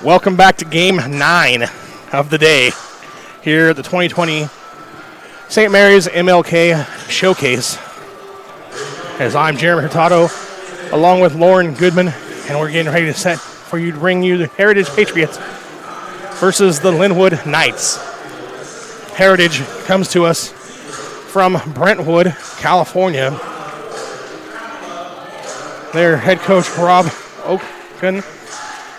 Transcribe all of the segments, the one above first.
Welcome back to Game 9 of the day here at the 2020 St. Mary's MLK Showcase. As I'm Jeremy Hurtado, along with Lauren Goodman, and we're getting ready to set for you to bring you the Heritage Patriots versus the Linwood Knights. Heritage comes to us from Brentwood, California. Their head coach, Rob Oaken.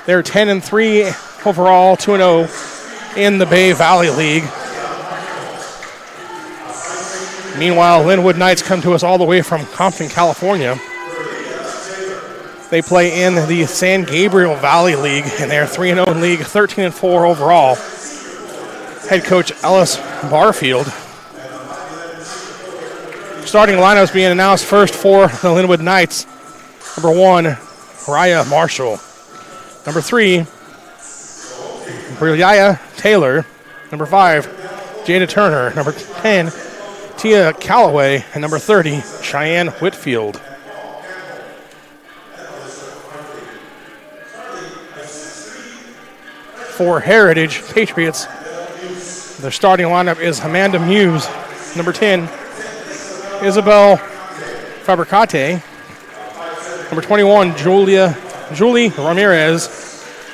They're 10-3 overall, 2-0 in the Bay Valley League. Meanwhile, Linwood Knights come to us all the way from Compton, California. They play in the San Gabriel Valley League, and they're 3-0 in league, 13-4 overall. Head coach Ellis Barfield. Starting lineups being announced first for the Linwood Knights. Number 1, Raya Marshall. Number 3, Brilia Taylor. Number 5, Jada Turner. Number 10, Tia Calloway. And number 30, Cheyenne Whitfield. For Heritage Patriots, their starting lineup is Amanda Muse. Number 10, Isabel Fabricate. Number 21, Julie Ramirez.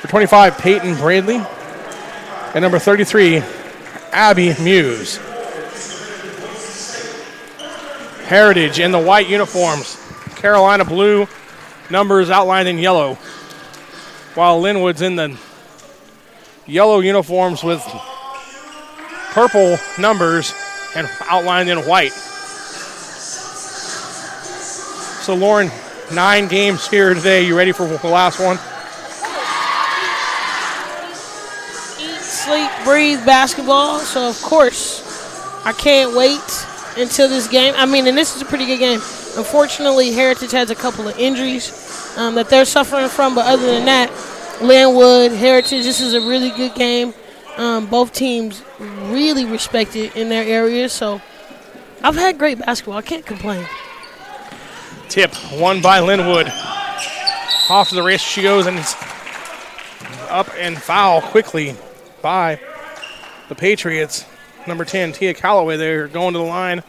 For 25, Peyton Bradley. And number 33, Abby Muse. Heritage in the white uniforms. Carolina blue, numbers outlined in yellow. While Linwood's in the yellow uniforms with purple numbers and outlined in white. So Lauren, 9 games here today. You ready for the last one? Eat, sleep, breathe basketball. So, of course, I can't wait until this game. I mean, and this is a pretty good game. Unfortunately, Heritage has a couple of injuries that they're suffering from. But other than that, Linwood, Heritage, this is a really good game. Both teams really respected in their areas. So, I've had great basketball. I can't complain. Tip won by Linwood. Off to the race she goes, and it's up and foul quickly by the Patriots. Number 10, Tia Calloway there going to the line.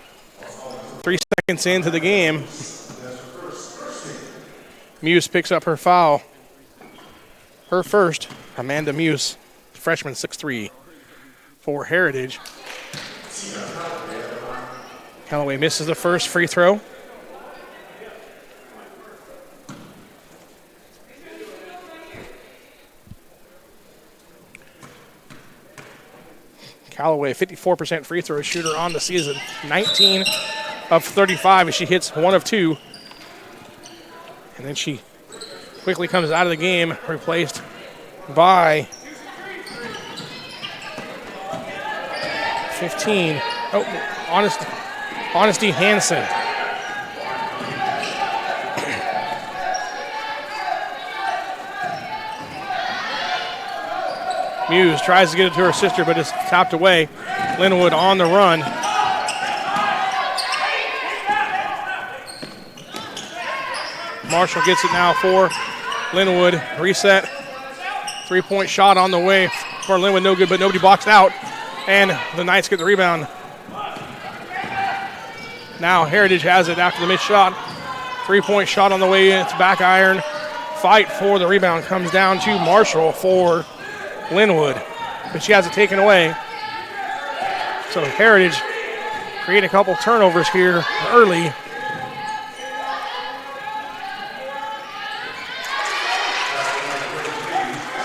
3 seconds into the game. Muse picks up her foul. Her first, Amanda Muse, freshman, 6'3", for Heritage. Calloway misses the first free throw. Calloway, 54% free throw shooter on the season. 19 of 35 as she hits 1 of 2. And then she quickly comes out of the game, replaced by 15. Honesty Hansen. Muse tries to get it to her sister, but is tapped away. Linwood on the run. Marshall gets it now for Linwood. Reset. 3-point shot on the way for Linwood. No good, but nobody boxed out. And the Knights get the rebound. Now Heritage has it after the missed shot. 3-point shot on the way in. It's back iron. Fight for the rebound comes down to Marshall for Linwood. but she has it taken away. So Heritage create a couple turnovers here early.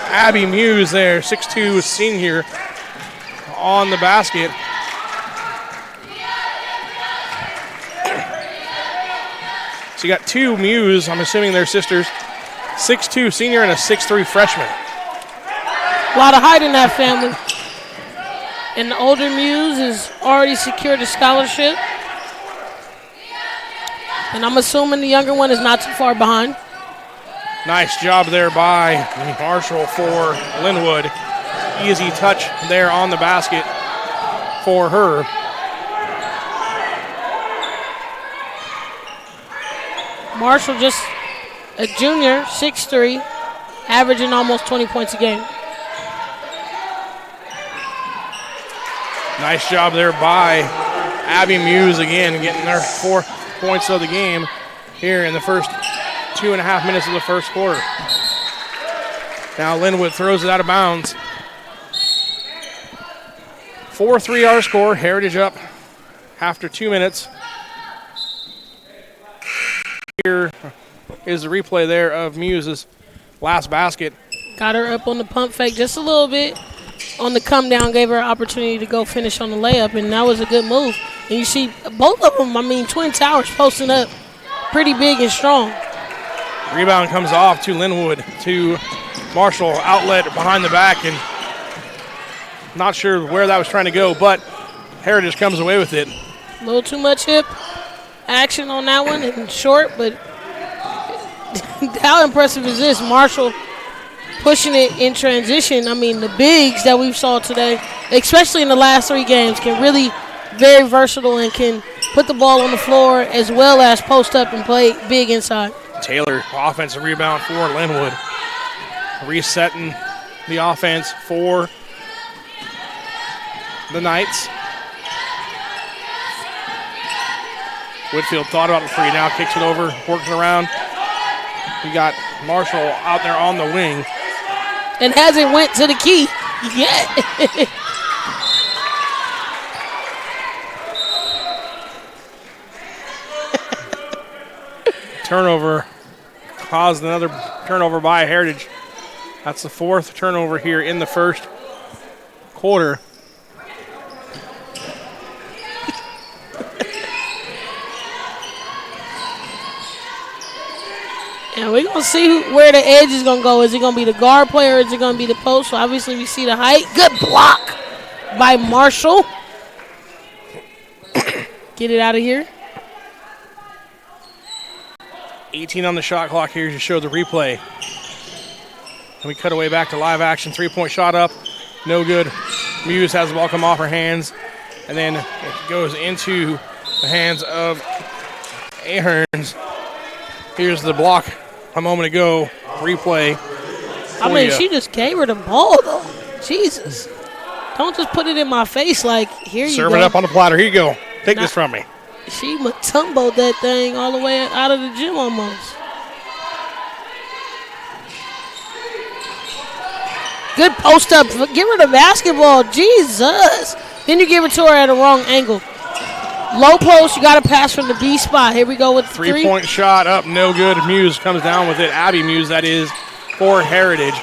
Abby Muse there, 6'2", senior, on the basket. So you got two Muse, I'm assuming they're sisters, 6'2" senior and a 6'3" freshman. A lot of height in that family. And the older Muse has already secured a scholarship. And I'm assuming the younger one is not too far behind. Nice job there by Marshall for Linwood. Easy touch there on the basket for her. Marshall just a junior, 6'3", averaging almost 20 points a game. Nice job there by Abby Muse again, getting their 4 points of the game here in the first 2.5 minutes of the first quarter. Now Linwood throws it out of bounds. 4-3 our score. Heritage up after 2 minutes. Here is the replay there of Muse's last basket. Got her up on the pump fake just a little bit. On the come down, gave her an opportunity to go finish on the layup, and that was a good move. And you see both of them, Twin Towers posting up pretty big and strong. Rebound comes off to Linwood, to Marshall, outlet behind the back, and not sure where that was trying to go, but Heritage comes away with it. A little too much hip action on that one and short, but how impressive is this? Marshall pushing it in transition. The bigs that we saw today, especially in the last 3 games, can really very versatile and can put the ball on the floor as well as post up and play big inside. Taylor, offensive rebound for Linwood. Resetting the offense for the Knights. Whitfield thought about the three, now kicks it over, working around. We got Marshall out there on the wing. And hasn't went to the key yet. Turnover caused another turnover by Heritage. That's the 4th turnover here in the first quarter. And we're going to see where the edge is going to go. Is it going to be the guard player or is it going to be the post? So obviously we see the height. Good block by Marshall. Get it out of here. 18 on the shot clock here to show the replay. And we cut away back to live action. 3-point shot up. No good. Muse has the ball come off her hands. And then it goes into the hands of Aherns. Here's the block a moment ago. Replay. She just gave her the ball, though. Jesus. Don't just put it in my face like, here you go. Serve it up on the platter. Here you go. Take this from me. She tumbled that thing all the way out of the gym almost. Good post up. Give her the basketball. Jesus. Then you give it to her at a wrong angle. Low post, you got to pass from the B spot. Here we go with the 3-point shot up, no good. Muse comes down with it. Abby Muse, that is, for Heritage.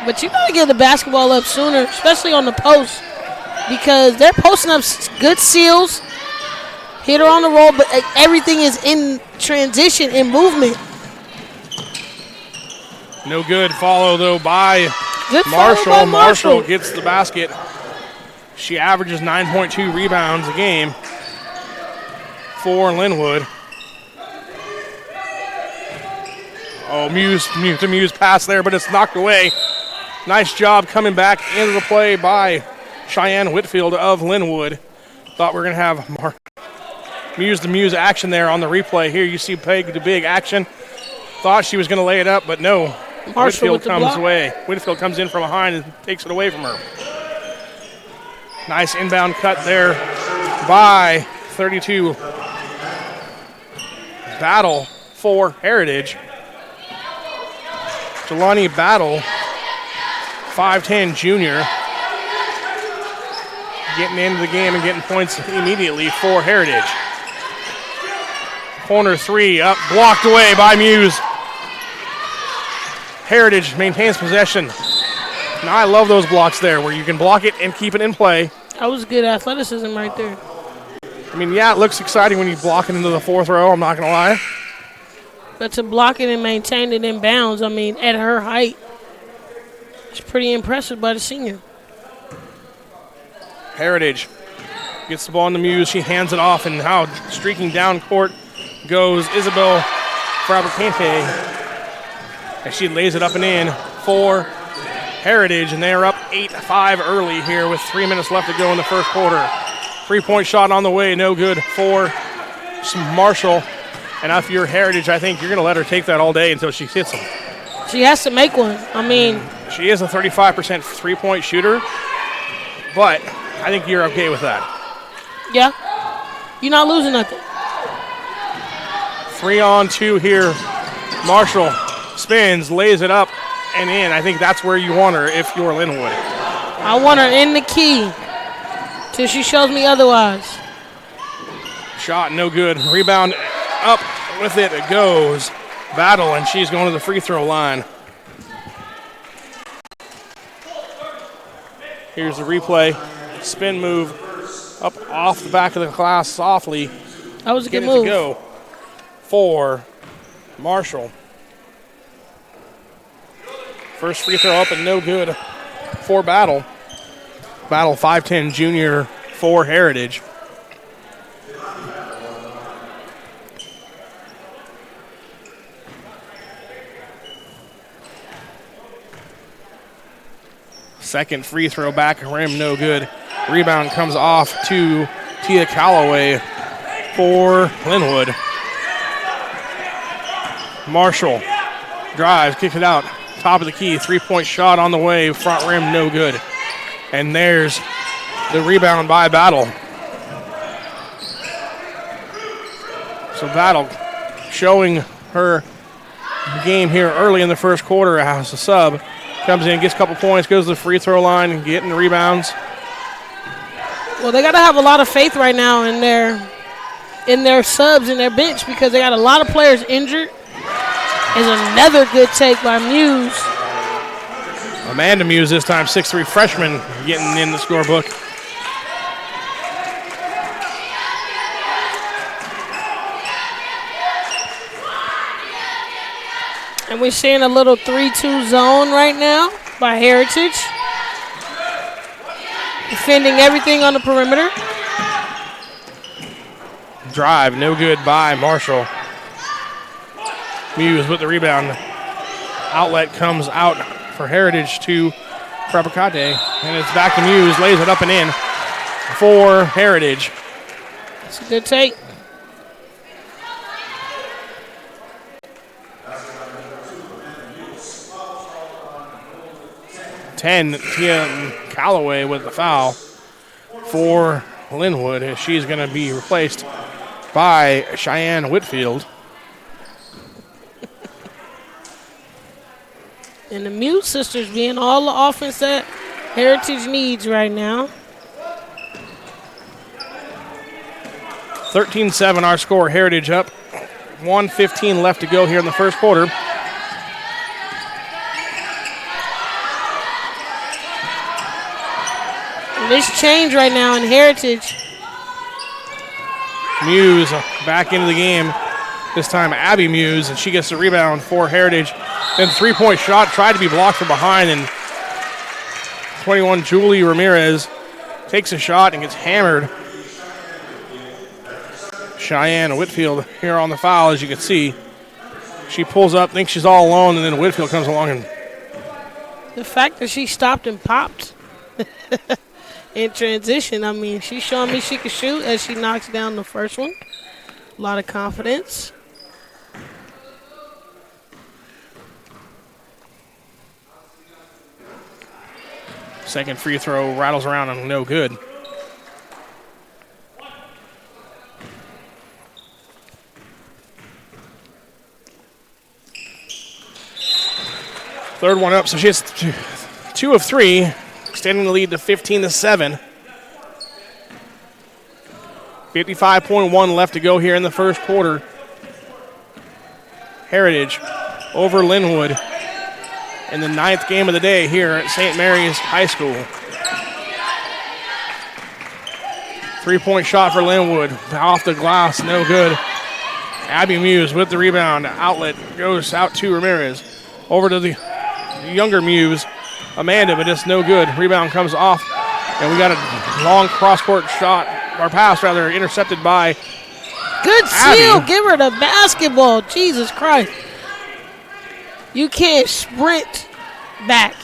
But you got to get the basketball up sooner, especially on the post, because they're posting up good seals. Hit her on the roll, but everything is in transition and movement. No good follow, though, by Good Marshall. By Marshall. Marshall gets the basket. She averages 9.2 rebounds a game for Linwood. Oh, Muse pass there, but it's knocked away. Nice job coming back into the play by Cheyenne Whitfield of Linwood. Thought we were going to have Muse action there on the replay. Here you see Peg to big action. Thought she was going to lay it up, but no. Whitfield comes away. Whitfield comes in from behind and takes it away from her. Nice inbound cut there by 32. Battle for Heritage. Jelani Battle 5'10 junior. Getting into the game and getting points immediately for Heritage. Corner three, up, blocked away by Muse. Heritage maintains possession. Now I love those blocks there where you can block it and keep it in play. That was good athleticism right there. I mean, yeah, it looks exciting when you block it into the fourth row, I'm not going to lie. But to block it and maintain it in bounds, I mean, at her height, it's pretty impressive by the senior. Heritage gets the ball in the Muse. She hands it off, and now streaking down court goes Isabel Fabricante. And she lays it up and in for Heritage, and they are up 8-5 early here with 3 minutes left to go in the first quarter. 3-point shot on the way, no good for Marshall. And if you're Heritage, I think you're going to let her take that all day until she hits them. She has to make one. I mean, she is a 35% three-point shooter, but I think you're okay with that. Yeah. You're not losing nothing. 3-on-2 here. Marshall spins, lays it up and in. I think that's where you want her if you're Linwood. I want her in the key till she shows me otherwise. Shot no good. Rebound up with it. It goes. Battle, and she's going to the free throw line. Here's the replay. Spin move up off the back of the glass softly. That was a good Get it move. to go for Marshall. First free throw up and no good for Battle. Battle 5'10 junior for Heritage. Second free throw back rim, no good. Rebound comes off to Tia Calloway for Linwood. Marshall drives, kicks it out, top of the key, 3-point shot on the way, front rim, no good. And there's the rebound by Battle. So Battle showing her game here early in the first quarter as a sub. Comes in, gets a couple points, goes to the free throw line, getting the rebounds. Well, they got to have a lot of faith right now in their subs and their bench because they got a lot of players injured. Is another good take by Muse. Amanda Muse this time, 6'3" freshman, getting in the scorebook. And we're seeing a little 3-2 zone right now by Heritage. Defending everything on the perimeter. Drive, no good by Marshall. Muse with the rebound. Outlet comes out for Heritage to Fabricante. And it's back to Muse, lays it up and in for Heritage. It's a good take. Tia Calloway with the foul for Linwood. She's going to be replaced by Cheyenne Whitfield. And the Muse sisters being all the offense that Heritage needs right now. 13-7 our score. Heritage up. 1:15 left to go here in the first quarter. This change right now in Heritage. Muse back into the game. This time Abby Muse, and she gets the rebound for Heritage. Then 3-point shot tried to be blocked from behind, and 21 Julie Ramirez takes a shot and gets hammered. Cheyenne Whitfield here on the foul, as you can see. She pulls up, thinks she's all alone, and then Whitfield comes along and The fact that she stopped and popped in transition, I mean, she's showing me she can shoot as she knocks down the first one. A lot of confidence. second free throw rattles around and no good. Third one up, so she has 2 of 3, extending the lead to 15-7. 55.1 left to go here in the first quarter. Heritage over Linwood in the 9th game of the day here at St. Mary's High School. 3-point shot for Linwood. Off the glass, no good. Abby Muse with the rebound. Outlet goes out to Ramirez. Over to the younger Muse, Amanda, but it's no good. Rebound comes off, and we got a long cross-court shot, or pass rather, intercepted by Good Abby. steal. Give her the basketball. Jesus Christ. You can't sprint back.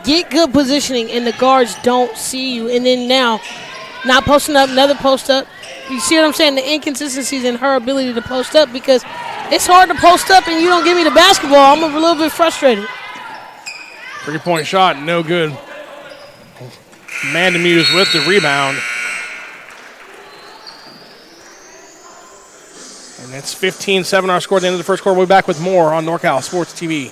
Get good positioning, and the guards don't see you. And then now, not posting up, another post up. You see what I'm saying? The inconsistencies in her ability to post up, because it's hard to post up and you don't give me the basketball. I'm a little bit frustrated. 3-point shot, no good. Amanda Muse with the rebound. And it's 15-7 our score at the end of the first quarter. We'll be back with more on NorCal Sports TV.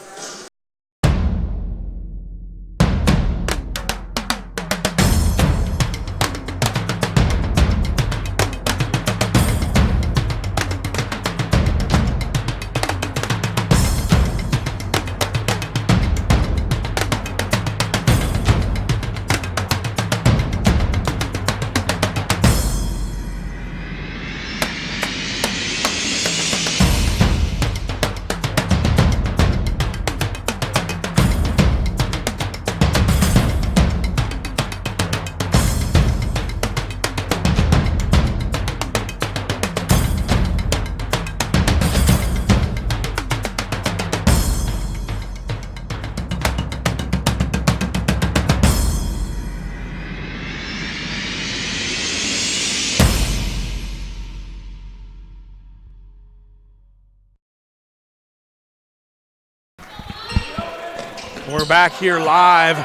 We're back here live.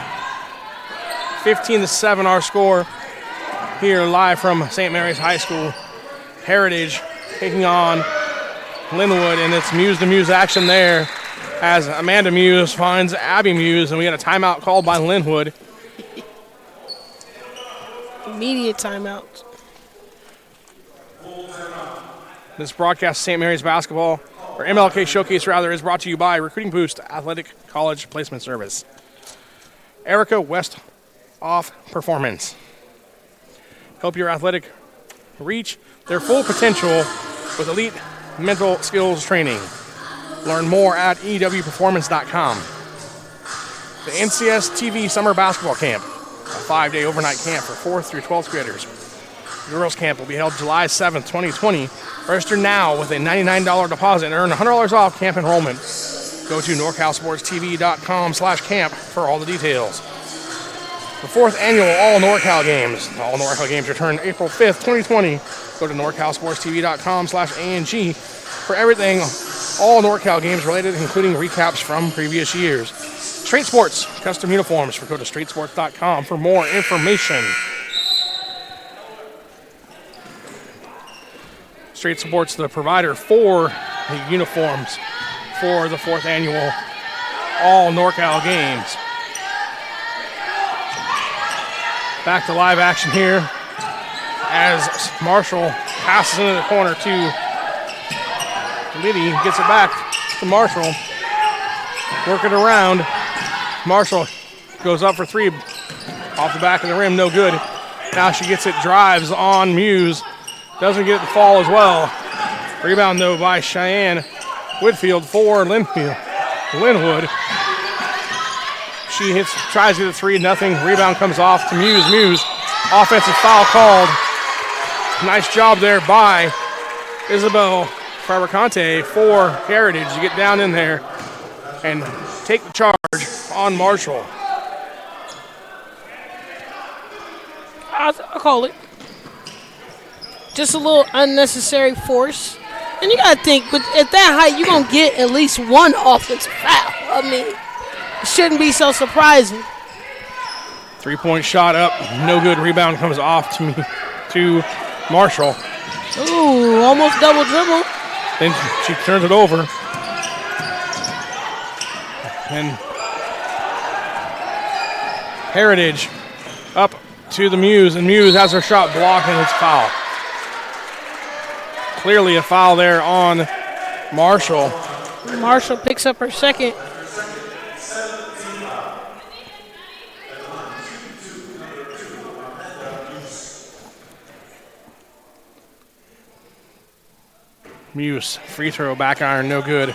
15-7 our score here live from St. Mary's High School. Heritage taking on Linwood, and it's Muse-to-Muse action there as Amanda Muse finds Abby Muse, and we got a timeout called by Linwood. Immediate timeout. This broadcast of St. Mary's basketball, or MLK Showcase rather, is brought to you by Recruiting Boost Athletic College Placement Service. Erica Westhoff Performance. Help your athletic reach their full potential with elite mental skills training. Learn more at ewperformance.com. The NCS TV Summer Basketball Camp, a 5-day overnight camp for 4th through 12th graders. Girls Camp will be held July 7th, 2020. Register now with a $99 deposit and earn $100 off camp enrollment. Go to NorCalSportsTV.com/camp for all the details. The 4th annual All NorCal Games. All NorCal Games return April 5th, 2020. Go to NorCalSportsTV.com/ANG for everything All NorCal Games related, including recaps from previous years. Straight Sports, custom uniforms. Go to StraightSports.com for more information. Straight Sports, the provider for the uniforms for the 4th annual All NorCal Games. Back to live action here as Marshall passes into the corner to Liddy, gets it back to Marshall. Working around. Marshall goes up for 3 off the back of the rim, no good. Now she gets it, drives on Muse. Doesn't get it to fall as well. Rebound, though, by Cheyenne Whitfield for Linwood. She tries to get a 3, nothing. Rebound comes off to Muse. Muse, offensive foul called. Nice job there by Isabel Fabricante for Heritage to get down in there and take the charge on Marshall. I'll call it. Just a little unnecessary force. And you got to think, but at that height, you're going to get at least one offensive foul. I mean, it shouldn't be so surprising. 3-point shot up, no good. Rebound comes off to Marshall. Ooh, almost double dribble. Then she turns it over. And Heritage up to the Muse, and Muse has her shot blocked, and it's foul. Clearly a foul there on Marshall. Marshall picks up her second. Muse, free throw, back iron, no good.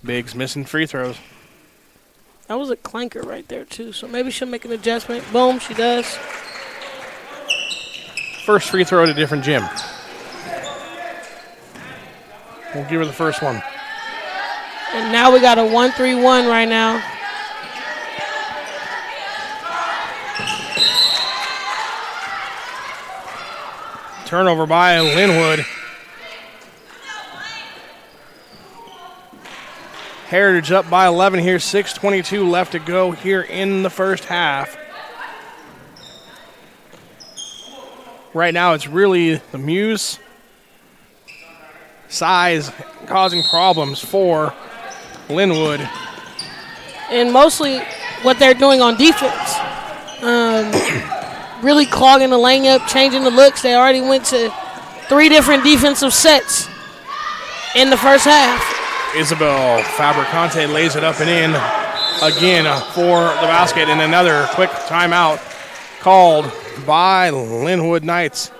Biggs missing free throws. That was a clanker right there, too, so maybe she'll make an adjustment. Boom, she does. First free throw at a different gym. We'll give her the first one. And now we got a 1-3-1 right now. Turnover by Linwood. Heritage up by 11 here, 6:22 left to go here in the first half. Right now it's really the Muse size causing problems for Linwood. And mostly what they're doing on defense. Really clogging the lane up, changing the looks. They already went to 3 different defensive sets in the first half. Isabel Fabricante lays it up and in again for the basket, and another quick timeout called by Linwood Knights.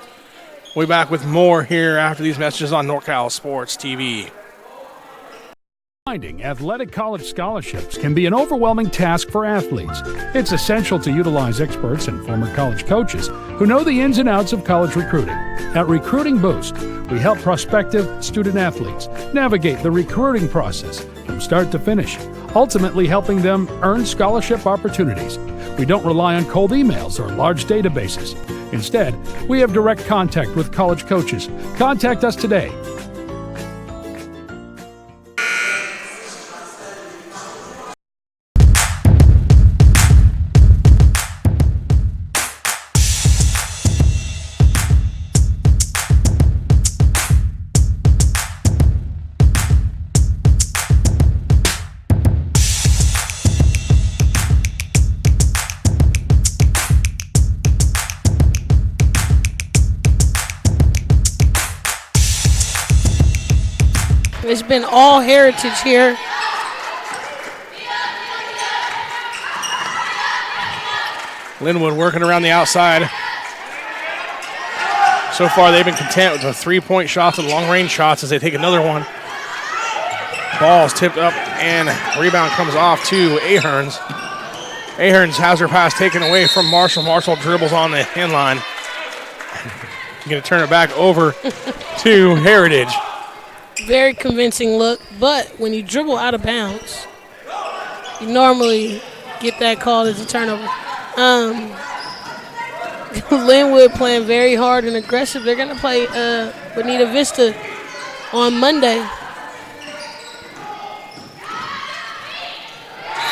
We'll be back with more here after these messages on NorCal Sports TV. Finding athletic college scholarships can be an overwhelming task for athletes. It's essential to utilize experts and former college coaches who know the ins and outs of college recruiting. At Recruiting Boost, we help prospective student athletes navigate the recruiting process from start to finish, ultimately helping them earn scholarship opportunities. We don't rely on cold emails or large databases. Instead, we have direct contact with college coaches. Contact us today. It's been all Heritage here. Linwood working around the outside. So far, they've been content with the 3-point shots and long-range shots as they take another one. Ball's tipped up, and rebound comes off to Aherns. Aherns has her pass taken away from Marshall. Marshall dribbles on the end line. Going to turn it back over to Heritage. Very convincing look, but when you dribble out of bounds, you normally get that called as a turnover. Linwood playing very hard and aggressive. They're going to play Bonita Vista on Monday.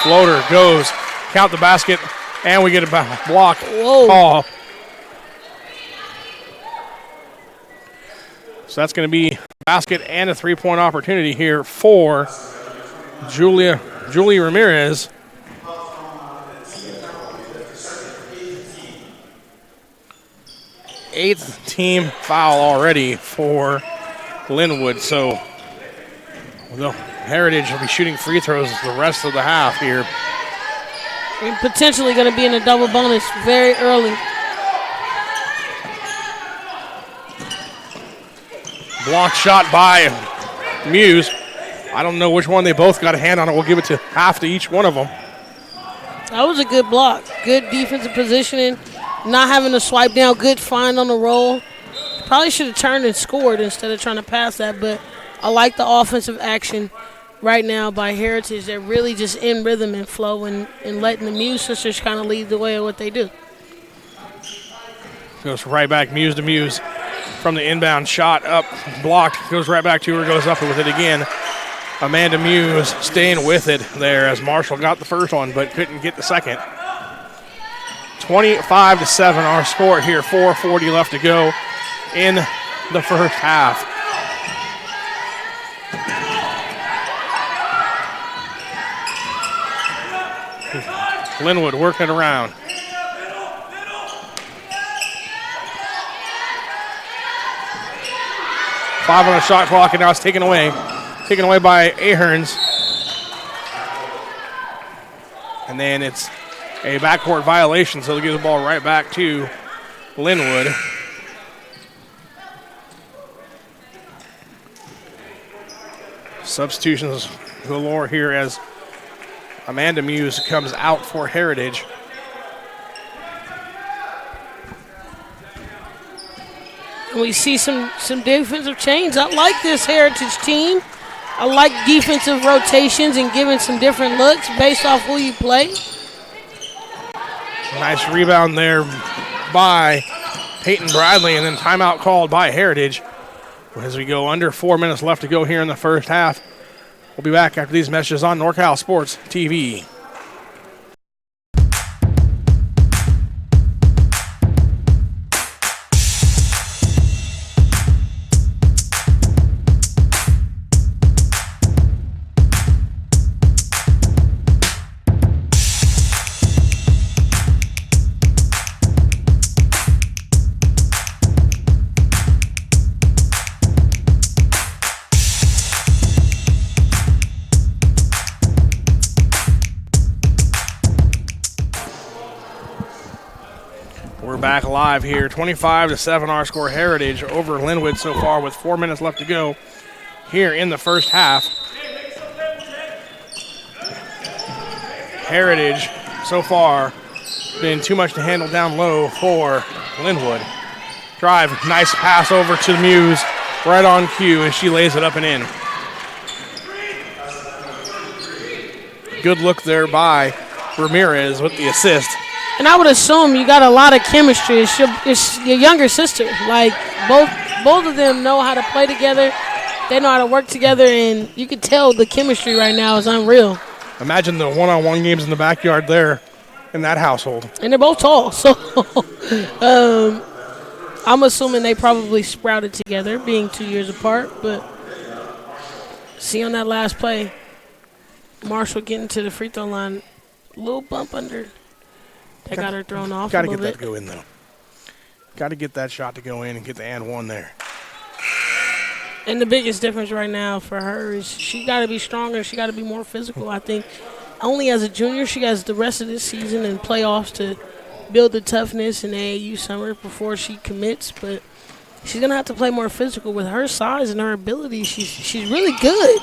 Floater goes, count the basket, and we get a block Whoa. call. So that's going to be a basket and a 3-point opportunity here for Julie Ramirez. Eighth team foul already for Linwood. So the Heritage will be shooting free throws the rest of the half here. And potentially going to be in a double bonus very early. Block shot by Muse. I don't know which one they both got a hand on it. We'll give it to half to each one of them. That was a good block. Good defensive positioning. Not having to swipe down. Good find on the roll. Probably should have turned and scored instead of trying to pass that, but I like the offensive action right now by Heritage. They're really just in rhythm and flow and letting the Muse sisters kind of lead the way of what they do. Goes right back, Muse to Muse. From the inbound shot up, blocked, goes right back to her, goes up with it again. Amanda Muse staying with it there as Marshall got the first one but couldn't get the second. 25-7 our score here, 4:40 left to go in the first half. Linwood working it around. Five on the shot clock, and now it's taken away. Taken away by Aherns. And then it's a backcourt violation, so they'll give the ball right back to Linwood. Substitutions galore here as Amanda Muse comes out for Heritage. And we see some defensive change. I like this Heritage team. I like defensive rotations and giving some different looks based off who you play. Nice rebound there by Peyton Bradley, and then timeout called by Heritage. As we go under 4 minutes left to go here in the first half. We'll be back after these messages on NorCal Sports TV. Back live here, 25-7 our score. Heritage over Linwood so far with 4 minutes left to go here in the first half. Heritage so far been too much to handle down low for Linwood. Drive, nice pass over to Muse, right on cue, and she lays it up and in. Good look there by Ramirez with the assist. And I would assume you got a lot of chemistry. It's your younger sister. Like, both of them know how to play together. They know how to work together, and you can tell the chemistry right now is unreal. Imagine the one-on-one games in the backyard there in that household. And they're both tall, so I'm assuming they probably sprouted together, being 2 years apart. But see on that last play, Marshall getting to the free throw line, a little bump under. They got her thrown off a little bit. Got to get that to go in, though. Got to get that shot to go in and get the and one there. And the biggest difference right now for her is she got to be stronger. She got to be more physical. I think only as a junior she has the rest of this season and playoffs to build the toughness in AAU summer before she commits. But she's going to have to play more physical with her size and her ability. She's really good.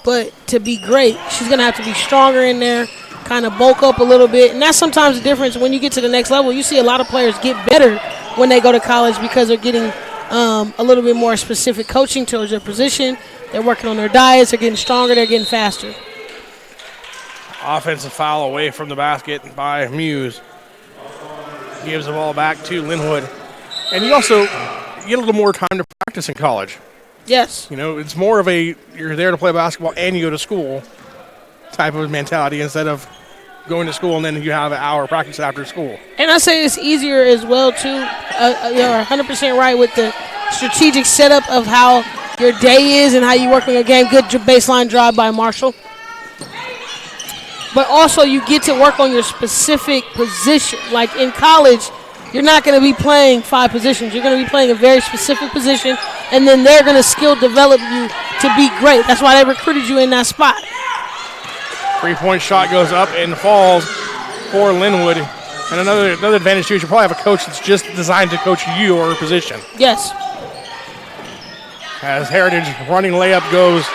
But to be great, she's going to have to be stronger in there, kind of bulk up a little bit. And that's sometimes the difference when you get to the next level. You see a lot of players get better when they go to college because they're getting a little bit more specific coaching towards their position. They're working on their diets. They're getting stronger. They're getting faster. Offensive foul away from the basket by Muse. Gives the ball back to Linwood. And you also get a little more time to practice in college. Yes. You know, it's more of a you're there to play basketball and you go to school type of mentality instead of going to school and then you have an hour of practice after school. And I say it's easier as well, too. You're 100% right with the strategic setup of how your day is and how you work on your game. Good baseline drive by Marshall. But also you get to work on your specific position. Like in college, you're not going to be playing 5 positions. You're going to be playing a very specific position, and then they're going to skill develop you to be great. That's why they recruited you in that spot. 3-point shot goes up and falls for Linwood. And another advantage, too, is you probably have a coach that's just designed to coach you or position. Yes. As Heritage running layup goes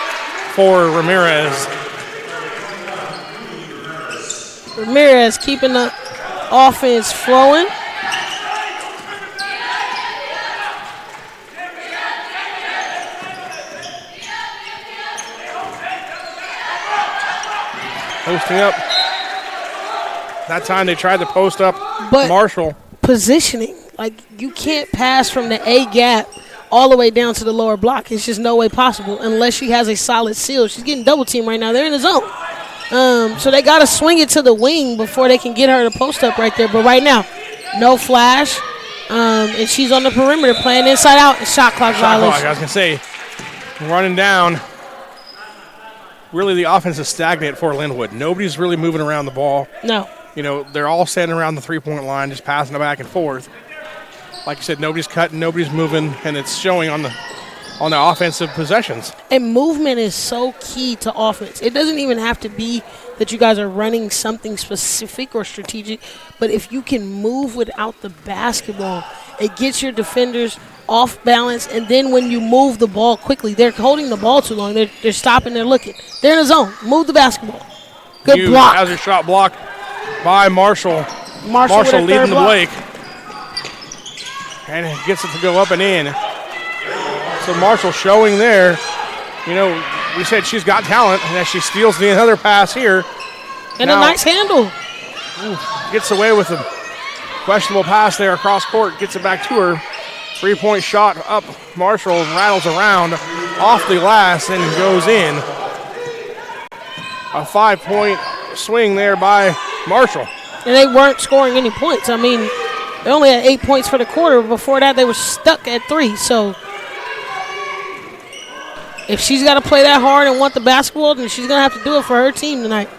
for Ramirez. Ramirez keeping the offense flowing. Posting up. That time they tried to post up but Marshall. Positioning. Like, you can't pass from the A gap all the way down to the lower block. It's just no way possible unless she has a solid seal. She's getting double teamed right now. They're in the zone. So they got to swing it to the wing before they can get her to post up right there. But right now, no flash. And she's on the perimeter playing inside out. Shot clock violation. I was going to say, running down. Really, the offense is stagnant for Linwood. Nobody's really moving around the ball. No. they're all standing around the three-point line, just passing it back and forth. Like you said, nobody's cutting, nobody's moving, and it's showing on the offensive possessions. And movement is so key to offense. It doesn't even have to be that you guys are running something specific or strategic, but if you can move without the basketball, it gets your defenders off balance, and then when you move the ball quickly, they're holding the ball too long. They're stopping, they're looking. They're in the zone. Move the basketball. Good block. Has a shot blocked by Marshall. Marshall leading the break. And it gets it to go up and in. So Marshall showing there, we said she's got talent, and as she steals the other pass here. And a nice handle. Gets away with a questionable pass there across court, gets it back to her. 3-point shot up. Marshall rattles around off the glass and goes in. A 5-point swing there by Marshall. And they weren't scoring any points. I mean, they only had 8 points for the quarter. Before that, they were stuck at 3. So if she's got to play that hard and want the basketball, then she's going to have to do it for her team tonight.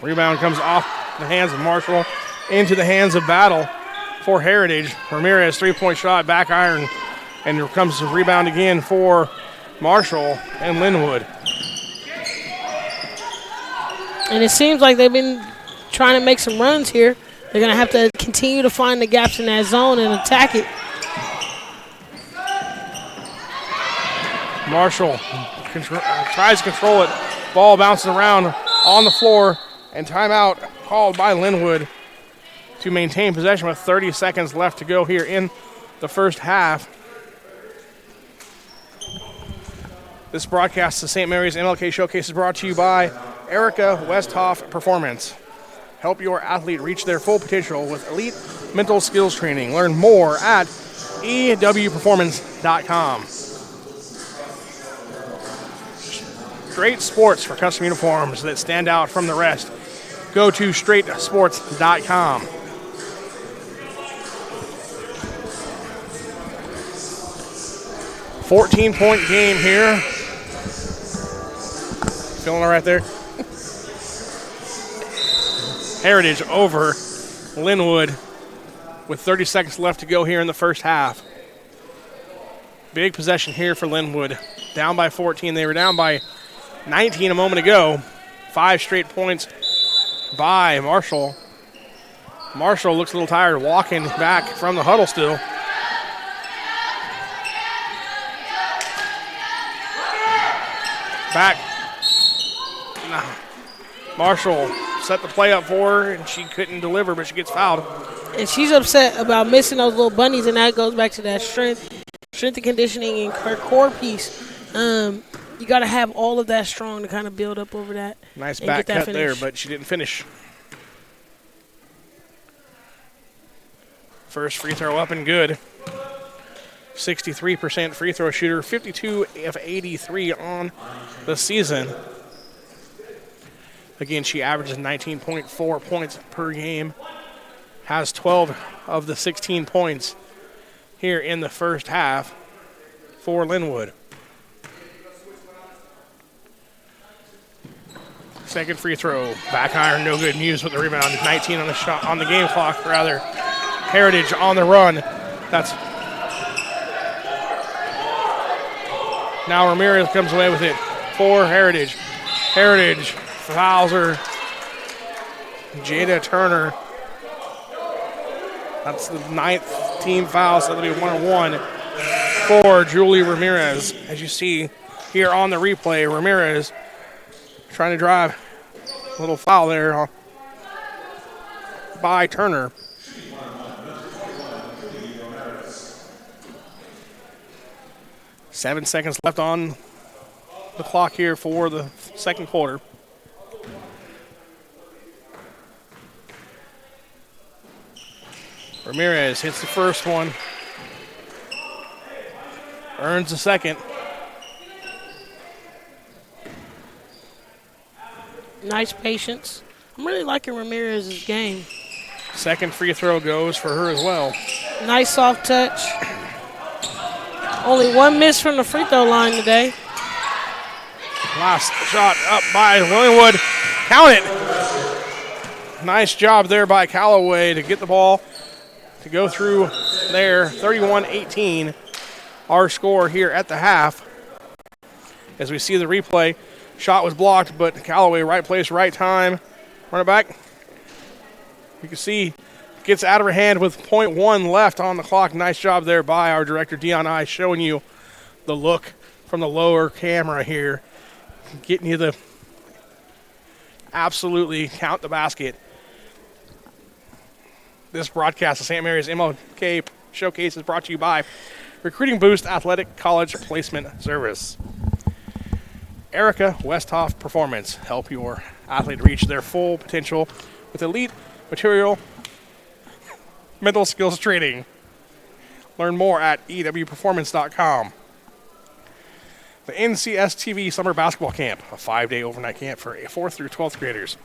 Rebound comes off the hands of Marshall into the hands of Battle for Heritage. Ramirez, 3-point shot, back iron, and here comes the rebound again for Marshall and Linwood. And it seems like they've been trying to make some runs here. They're going to have to continue to find the gaps in that zone and attack it. Marshall tries to control it. Ball bounces around on the floor, and timeout called by Linwood to maintain possession with 30 seconds left to go here in the first half. This broadcast of St. Mary's MLK Showcase is brought to you by Erica Westhoff Performance. Help your athlete reach their full potential with elite mental skills training. Learn more at ewperformance.com. Great sports for custom uniforms that stand out from the rest. Go to straightsports.com. $14-point game here. Feeling it right there? Heritage over Linwood with 30 seconds left to go here in the first half. Big possession here for Linwood. Down by 14. They were down by 19 a moment ago. 5 straight points by Marshall. Marshall looks a little tired walking back from the huddle still. Back. Marshall set the play up for her, and she couldn't deliver, but she gets fouled. And she's upset about missing those little bunnies, and that goes back to that strength and conditioning and her core piece. You got to have all of that strong to kind of build up over that. Nice back cut there, but she didn't finish. First free throw up and good. 63% free throw shooter, 52 of 83 on the season. Again, she averages 19.4 points per game. Has 12 of the 16 points here in the first half for Linwood. Second free throw, back iron, no good. Muse with the rebound. 19 on the shot on the game clock, rather. Heritage on the run. That's now Ramirez comes away with it for Heritage. Heritage fouls her. Jada Turner. That's the 9th team foul, so that'll be 1-1 for Julie Ramirez. As you see here on the replay, Ramirez trying to drive. A little foul there by Turner. Seven seconds left on the clock here for the second quarter. Ramirez hits the first one. Earns the second. Nice patience. I'm really liking Ramirez's game. Second free throw goes for her as well. Nice soft touch. Only one miss from the free throw line today. Last shot up by Linwood. Count it. Nice job there by Callaway to get the ball to go through there. 31-18, our score here at the half. As we see the replay, shot was blocked, but Callaway, right place, right time. Run it back. You can see gets out of her hand with 0.1 left on the clock. Nice job there by our director, Dion I, showing you the look from the lower camera here. Getting you the absolutely count the basket. This broadcast of St. Mary's MLK Showcase is brought to you by Recruiting Boost Athletic College Placement Service. Erica Westhoff Performance. Help your athlete reach their full potential with elite material mental skills training. Learn more at ewperformance.com. The NCSTV Summer Basketball Camp, a 5-day overnight camp for 4th through 12th graders.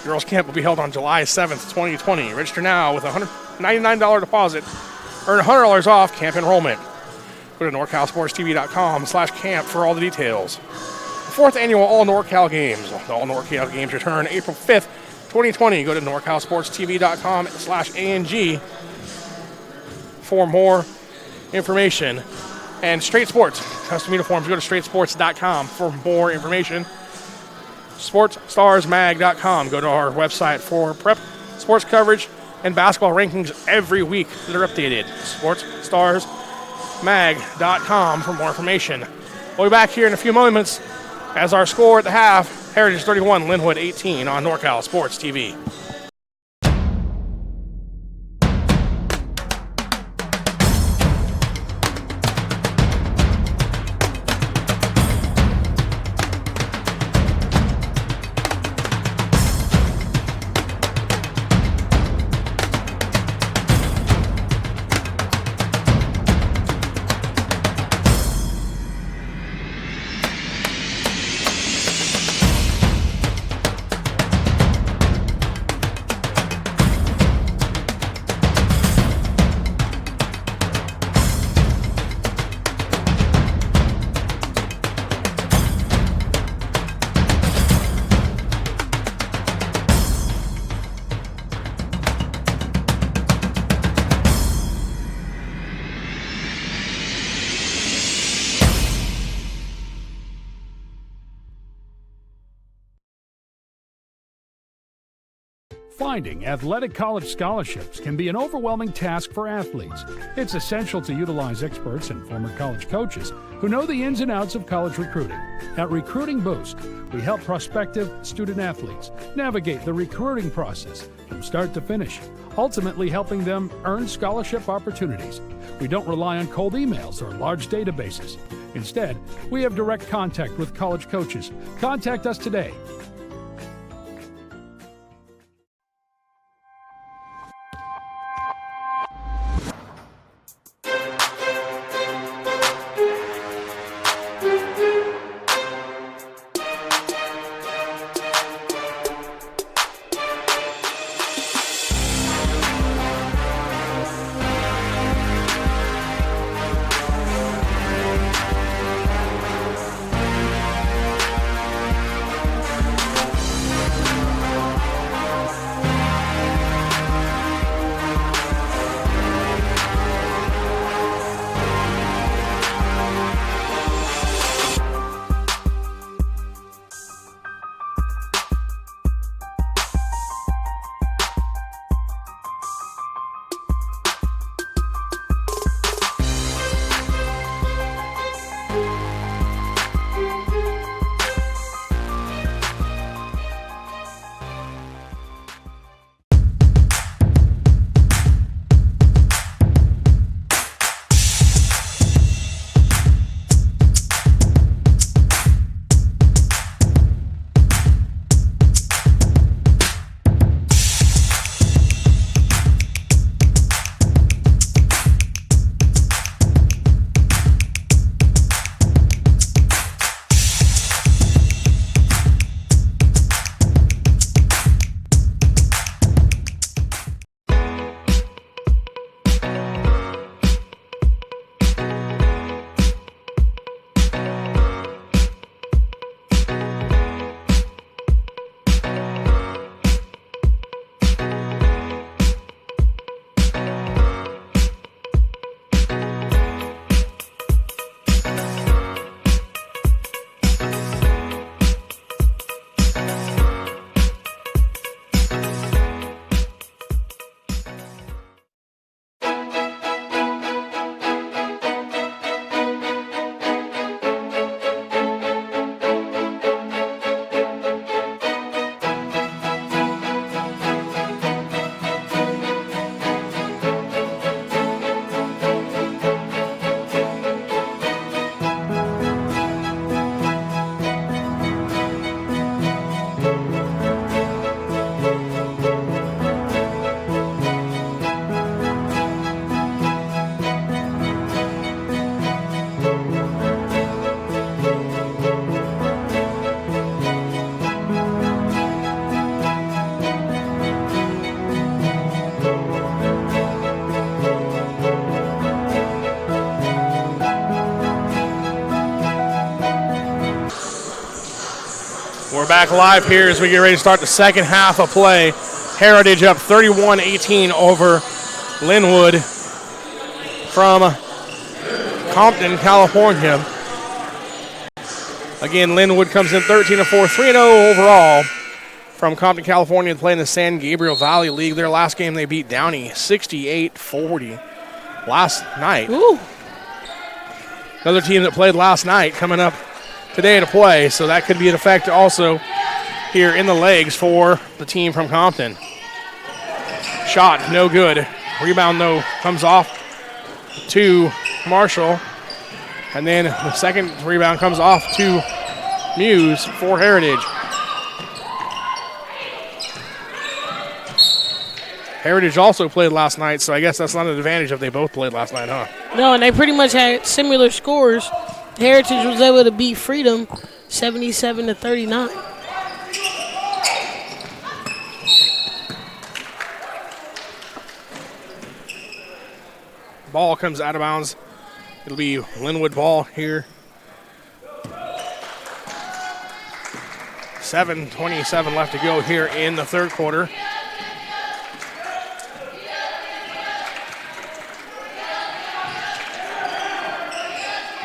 Girls Camp will be held on July 7th, 2020. Register now with a $199 deposit. Earn $100 off camp enrollment. Go to NorCalSportsTV.com/camp for all the details. The 4th annual All NorCal Games. The All NorCal Games return April 5th, 2020. Go to NorCalSportsTV.com/ANG for more information. And Straight Sports, custom uniforms, go to straightsports.com for more information. SportsStarsMag.com, go to our website for prep, sports coverage, and basketball rankings every week that are updated. SportsStarsMag.com for more information. We'll be back here in a few moments as our score at the half, Heritage 31, Linwood 18 on NorCal Sports TV. Finding athletic college scholarships can be an overwhelming task for athletes. It's essential to utilize experts and former college coaches who know the ins and outs of college recruiting. At Recruiting Boost, we help prospective student athletes navigate the recruiting process from start to finish, ultimately helping them earn scholarship opportunities. We don't rely on cold emails or large databases. Instead, we have direct contact with college coaches. Contact us today. We're back live here as we get ready to start the second half of play. Heritage up 31-18 over Linwood from Compton, California. Again, Linwood comes in 13-4, 3-0 overall from Compton, California, playing the San Gabriel Valley League. Their last game they beat Downey 68-40 last night. Ooh. Another team that played last night coming up today to play, so that could be an effect also here in the legs for the team from Compton. Shot, no good. Rebound, though, comes off to Marshall. And then the second rebound comes off to Muse for Heritage. Heritage also played last night, so I guess that's not an advantage if they both played last night, huh? No, and they pretty much had similar scores. Heritage was able to beat Freedom 77-39. Ball comes out of bounds. It'll be Linwood ball here. 7:27 left to go here in the third quarter.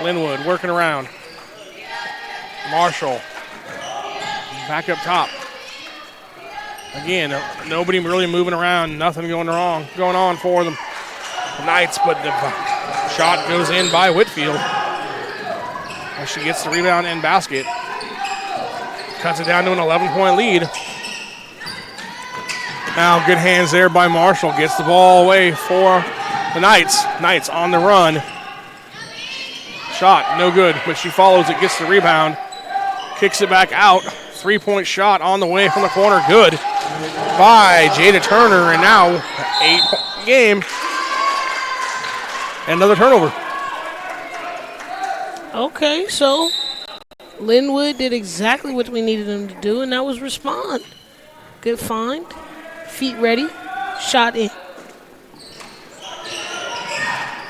Linwood working around. Marshall back up top. Again, nobody really moving around. Nothing going on for them. Knights, but the shot goes in by Whitfield. As she gets the rebound and basket. Cuts it down to an 11-point lead. Now good hands there by Marshall. Gets the ball away for the Knights. Knights on the run. Shot, no good, but she follows it, gets the rebound. Kicks it back out. 3-point shot on the way from the corner. Good by Jada Turner, and now 8-point game. And another turnover. Okay, so Linwood did exactly what we needed them to do, and that was respond. Good find. Feet ready. Shot in.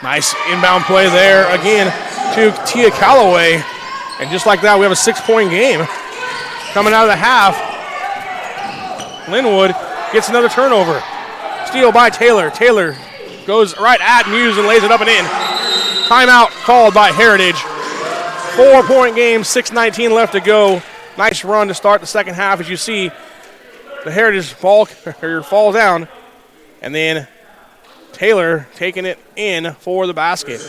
Nice inbound play there again to Tia Calloway. And just like that, we have a 6-point game. Coming out of the half, Linwood gets another turnover. Steal by Taylor. Taylor goes right at Muse and lays it up and in. Timeout called by Heritage. 4-point game, 6:19 left to go. Nice run to start the second half as you see the Heritage fall down. And then Taylor taking it in for the basket.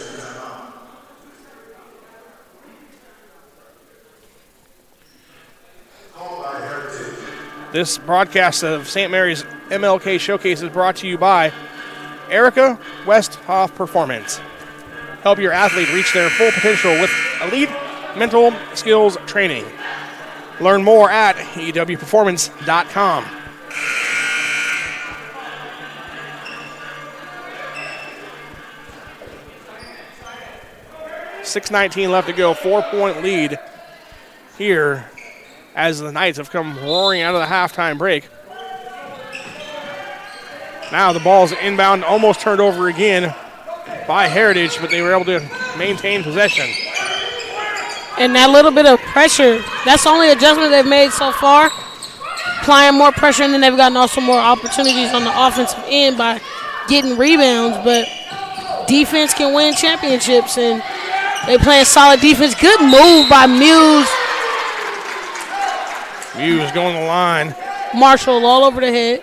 This broadcast of St. Mary's MLK Showcase is brought to you by Erica Westhoff Performance. Help your athlete reach their full potential with elite mental skills training. Learn more at ewperformance.com. .619 left to go, 4-point lead here as the Knights have come roaring out of the halftime break. Now the ball's inbound, almost turned over again by Heritage, but they were able to maintain possession. And that little bit of pressure, that's the only adjustment they've made so far. Applying more pressure, and then they've gotten also more opportunities on the offensive end by getting rebounds. But defense can win championships, and they playing solid defense. Good move by Muse. Muse going the line. Marshall all over the head.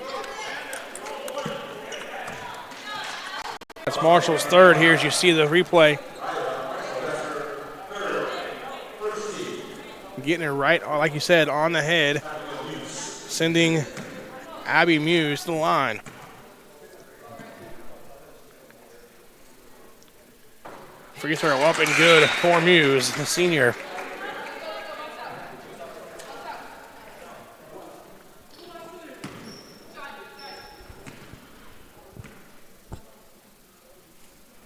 That's Marshall's third here as you see the replay. Getting it right, like you said, on the head. Sending Abby Muse to the line. Free throw up and good for Muse, the senior.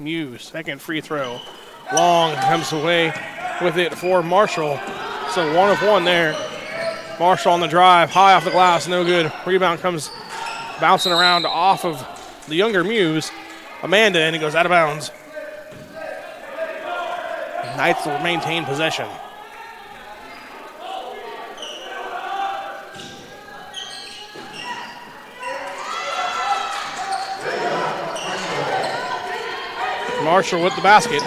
Muse, second free throw. Long comes away with it for Marshall. So 1 of 1 there. Marshall on the drive, high off the glass, no good. Rebound comes bouncing around off of the younger Muse, Amanda, and it goes out of bounds. Knights will maintain possession. Marshall with the basket.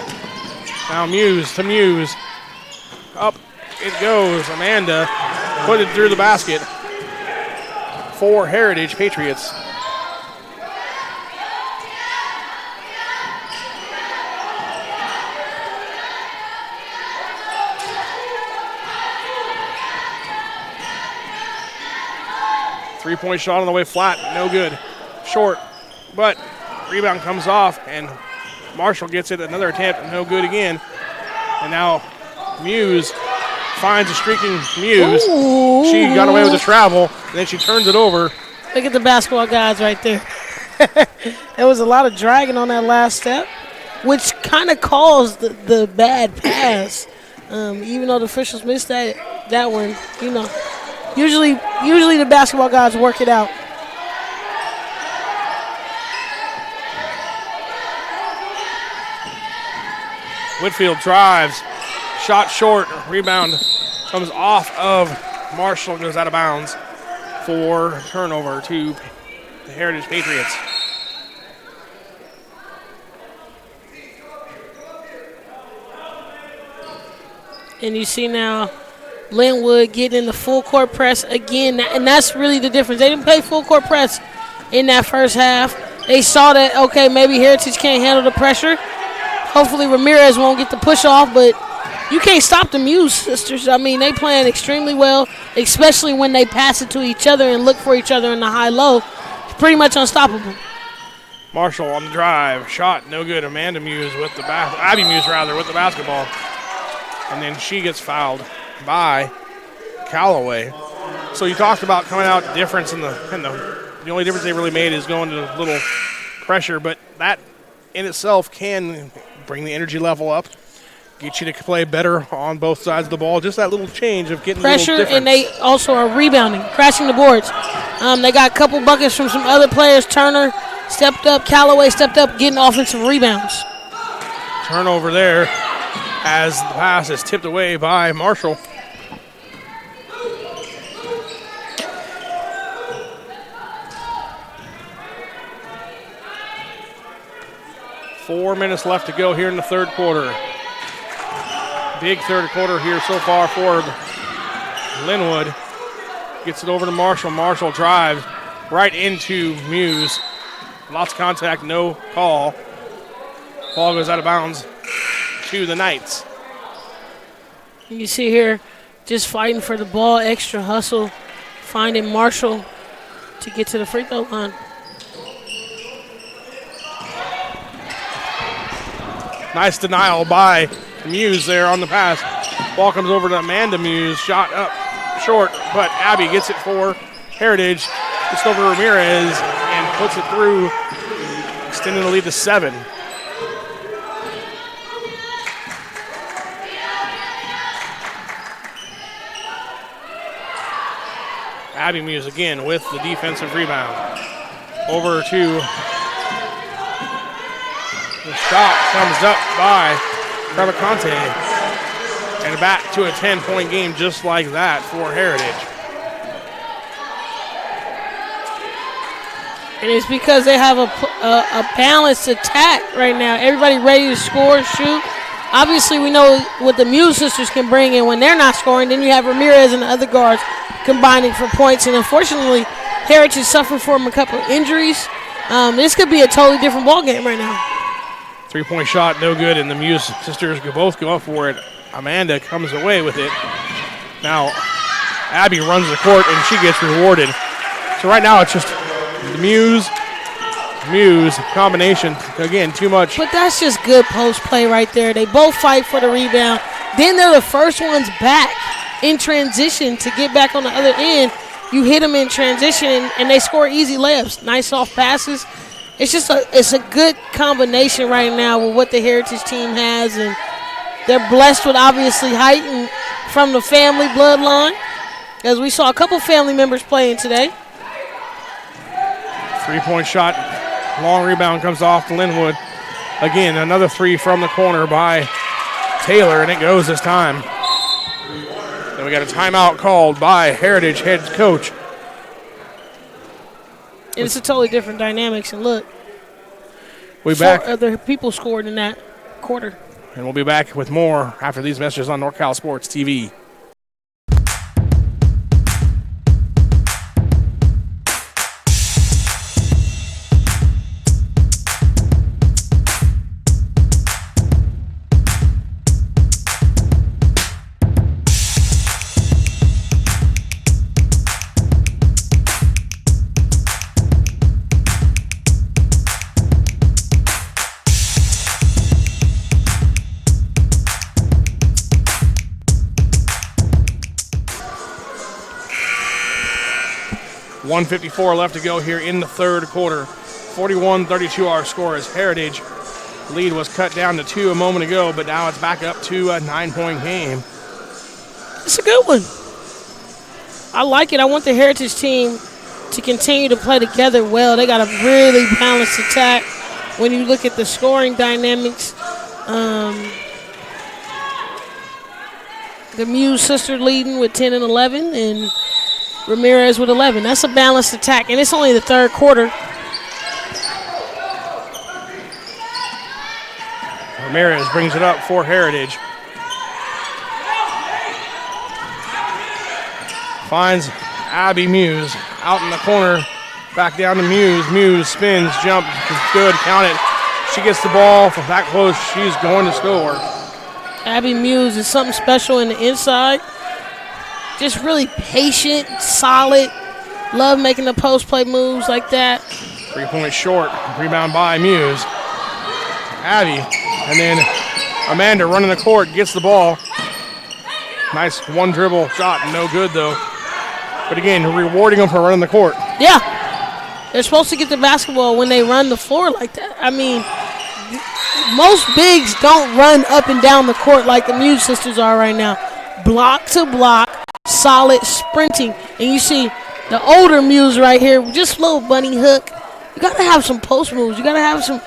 Now Muse to Muse. Up it goes. Amanda put it through the basket for Heritage Patriots. Three-point shot on the way flat, no good. Short, but rebound comes off, and Marshall gets it. Another attempt, no good again. And now Muse finds a streaking Muse. Ooh. She got away with the travel, and then she turns it over. Look at the basketball guys right there. There was a lot of dragging on that last step, which kind of caused the bad pass. Even though the officials missed that one, you know. Usually the basketball guys work it out. Whitfield drives, shot short, rebound comes off of Marshall, goes out of bounds for turnover to the Heritage Patriots. And you see now Linwood getting in the full court press again, and that's really the difference. They didn't play full court press in that first half. They saw that, okay, maybe Heritage can't handle the pressure. Hopefully Ramirez won't get the push off, but you can't stop the Muse sisters. I mean, they playing extremely well, especially when they pass it to each other and look for each other in the high-low. It's pretty much unstoppable. Marshall on the drive, shot no good. Amanda Muse with the Abby Muse rather with the basketball, and then she gets fouled by Callaway. So you talked about coming out difference in the only difference they really made is going to a little pressure, but that in itself can bring the energy level up, get you to play better on both sides of the ball. Just that little change of getting pressure, a little difference. And they also are rebounding, crashing the boards. They got a couple buckets from some other players. Turner stepped up, Callaway stepped up, getting offensive rebounds. Turnover there as the pass is tipped away by Marshall. Four minutes left to go here in the third quarter. Big third quarter here so far for Linwood. Gets it over to Marshall. Marshall drives right into Muse. Lots of contact, no call. Ball goes out of bounds to the Knights. You see here, just fighting for the ball, extra hustle, finding Marshall to get to the free throw line. Nice denial by Muse there on the pass. Ball comes over to Amanda Muse. Shot up short, but Abby gets it for Heritage. Gets over Ramirez and puts it through, extending the lead to 7. Abby Muse again with the defensive rebound. Over to the shot comes up by Travaconte. And back to a 10-point game just like that for Heritage. And it's because they have a balanced attack right now. Everybody ready to score, shoot. Obviously, we know what the Muse sisters can bring in when they're not scoring. Then you have Ramirez and the other guards combining for points. And unfortunately, Heritage suffered from a couple of injuries. This could be a totally different ball game right now. Three-point shot, no good, and the Muse sisters both go up for it. Amanda comes away with it. Now, Abby runs the court, and she gets rewarded. So right now, it's just the Muse combination. Again, too much. But that's just good post play right there. They both fight for the rebound. Then they're the first ones back in transition to get back on the other end. You hit them in transition, and they score easy layups. Nice soft passes. It's a good combination right now with what the Heritage team has, and they're blessed with obviously height and from the family bloodline, as we saw a couple family members playing today. Three-point shot, long rebound comes off to Linwood. Again, another three from the corner by Taylor, and it goes this time. Then we got a timeout called by Heritage head coach. And it's a totally different dynamics, and look. We'll be back. 4 other people scored in that quarter. And we'll be back with more after these messages on NorCal Sports TV. .154 left to go here in the third quarter. 41-32 our score as Heritage lead was cut down to 2 a moment ago, but now it's back up to a 9-point game. It's a good one. I like it. I want the Heritage team to continue to play together well. They got a really balanced attack when you look at the scoring dynamics. The Muse sister leading with 10 and 11, and Ramirez with 11. That's a balanced attack, and it's only the third quarter. Ramirez brings it up for Heritage. Finds Abby Muse out in the corner. Back down to Muse. Muse spins, jump, good, count it. She gets the ball from that close. She's going to score. Abby Muse is something special in the inside. Just really patient, solid. Love making the post play moves like that. 3-point short. Rebound by Muse. Abby. And then Amanda running the court. Gets the ball. Nice one dribble shot. No good though. But again, rewarding them for running the court. Yeah. They're supposed to get the basketball when they run the floor like that. I mean, most bigs don't run up and down the court like the Muse sisters are right now. Block to block. Solid sprinting, and you see the older Muse right here, just little bunny hook. You got to have some post moves. You got to have some.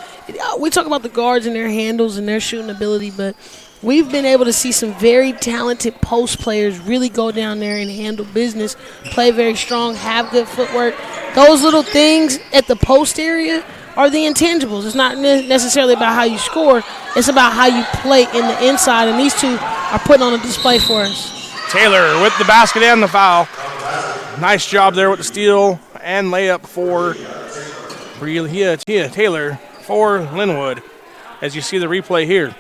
We talk about the guards and their handles and their shooting ability, but we've been able to see some very talented post players really go down there and handle business, play very strong, have good footwork. Those little things at the post area are the intangibles. It's not necessarily about how you score. It's about how you play in the inside, and these two are putting on a display for us. Taylor with the basket and the foul. Nice job there with the steal and layup for Taylor for Linwood, as you see the replay here.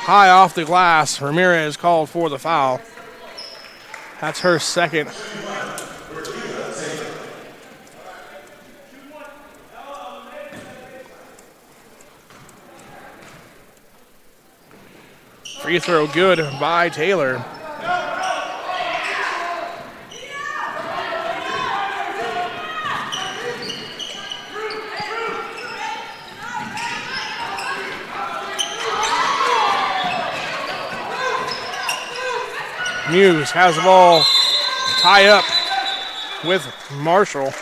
High off the glass, Ramirez called for the foul. That's her second. Free throw good by Taylor. Muse has the ball, tie up with Marshall.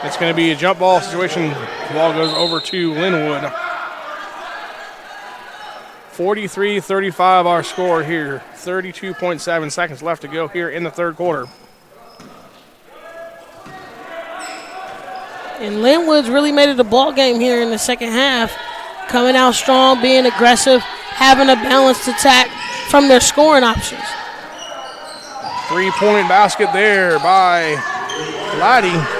It's going to be a jump ball situation. The ball goes over to Linwood. 43-35 our score here. 32.7 seconds left to go here in the third quarter. And Linwood's really made it a ball game here in the second half. Coming out strong, being aggressive, having a balanced attack from their scoring options. 3-point basket there by Laddie.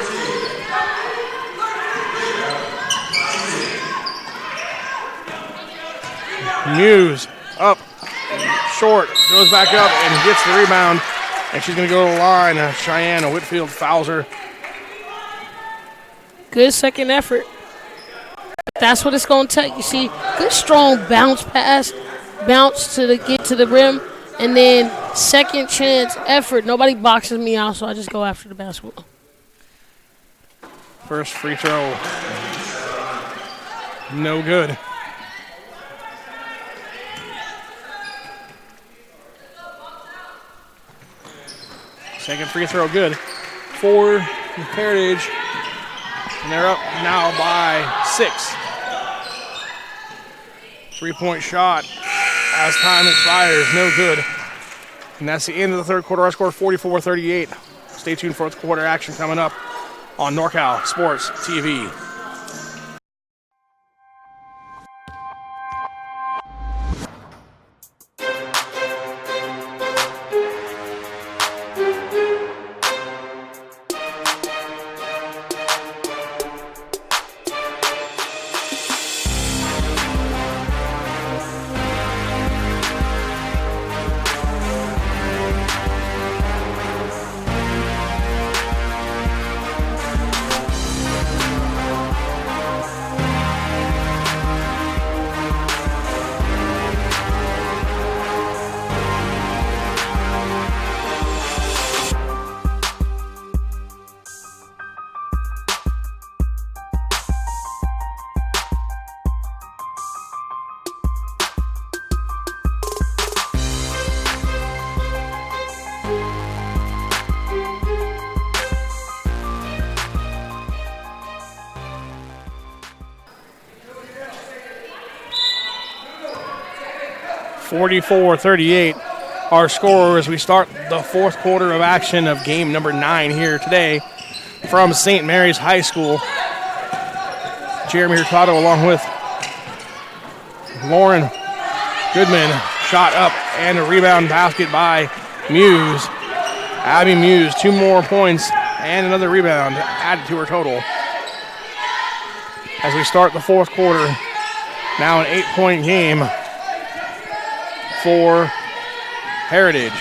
Muse up, short, goes back up and gets the rebound. And she's going to go to the line. Cheyenne Whitfield fouls her. Good second effort. That's what it's going to take. You see, good strong bounce pass, bounce to get to the rim, and then second chance effort. Nobody boxes me out, so I just go after the basketball. First free throw. No good. Second free throw good for Heritage. And they're up now by 6. 3-point shot as time expires. No good. And that's the end of the third quarter. Our score 44-38. Stay tuned for fourth quarter action coming up on NorCal Sports TV. (44-38) our score as we start the fourth quarter of action of game number 9 here today from St. Mary's High School. Jeremy Hurtado along with Lauren Goodman. Shot up and a rebound basket by Muse. Abby Muse, 2 more points and another rebound added to her total. As we start the fourth quarter, now an 8-point game for Heritage.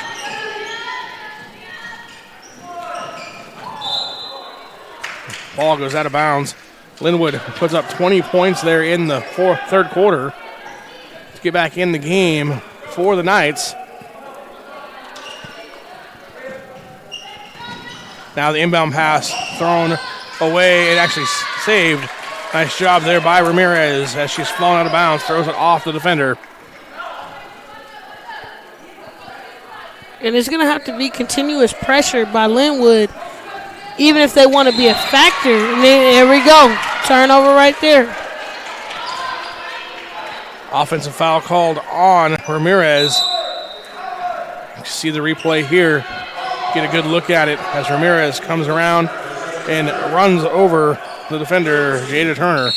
Ball goes out of bounds. Linwood puts up 20 points there in the third quarter to get back in the game for the Knights. Now the inbound pass thrown away and actually saved. Nice job there by Ramirez as she's flown out of bounds, throws it off the defender. And it's going to have to be continuous pressure by Linwood, even if they want to be a factor. And there we go. Turnover right there. Offensive foul called on Ramirez. See the replay here. Get a good look at it as Ramirez comes around and runs over the defender, Jada Turner.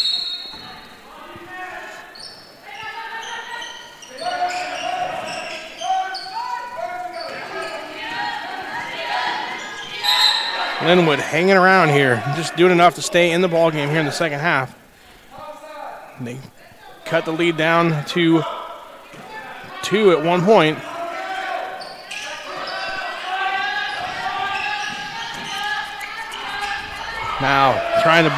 Linwood hanging around here, just doing enough to stay in the ball game here in the second half. They cut the lead down to 2 at one point. Now trying to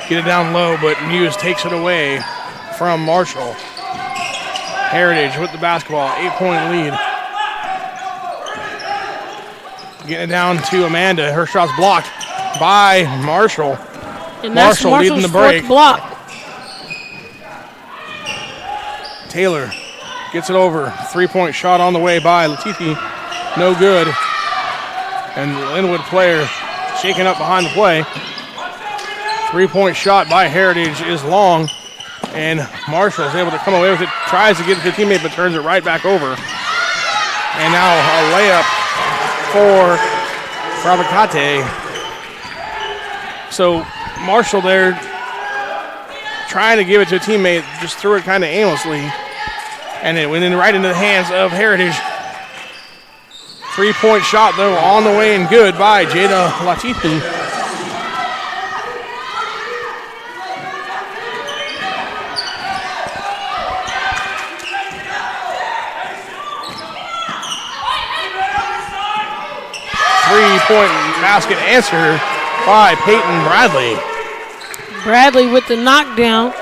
get it down low, but Muse takes it away from Marshall. Heritage with the basketball, 8-point lead. Getting it down to Amanda. Her shot's blocked by Marshall. And that's Marshall leading the break. Block. Taylor gets it over. 3-point shot on the way by Latifi. No good. And the Linwood player shaking up behind the play. 3-point shot by Heritage is long. And Marshall is able to come away with it. Tries to get it to a teammate, but turns it right back over. And now a layup for Pravacate. So Marshall there trying to give it to a teammate, just threw it kind of aimlessly, and it went in right into the hands of Heritage. 3-point shot though on the way and good by Jada Latifi. Three-point basket answer by Peyton Bradley. Bradley with the knockdown.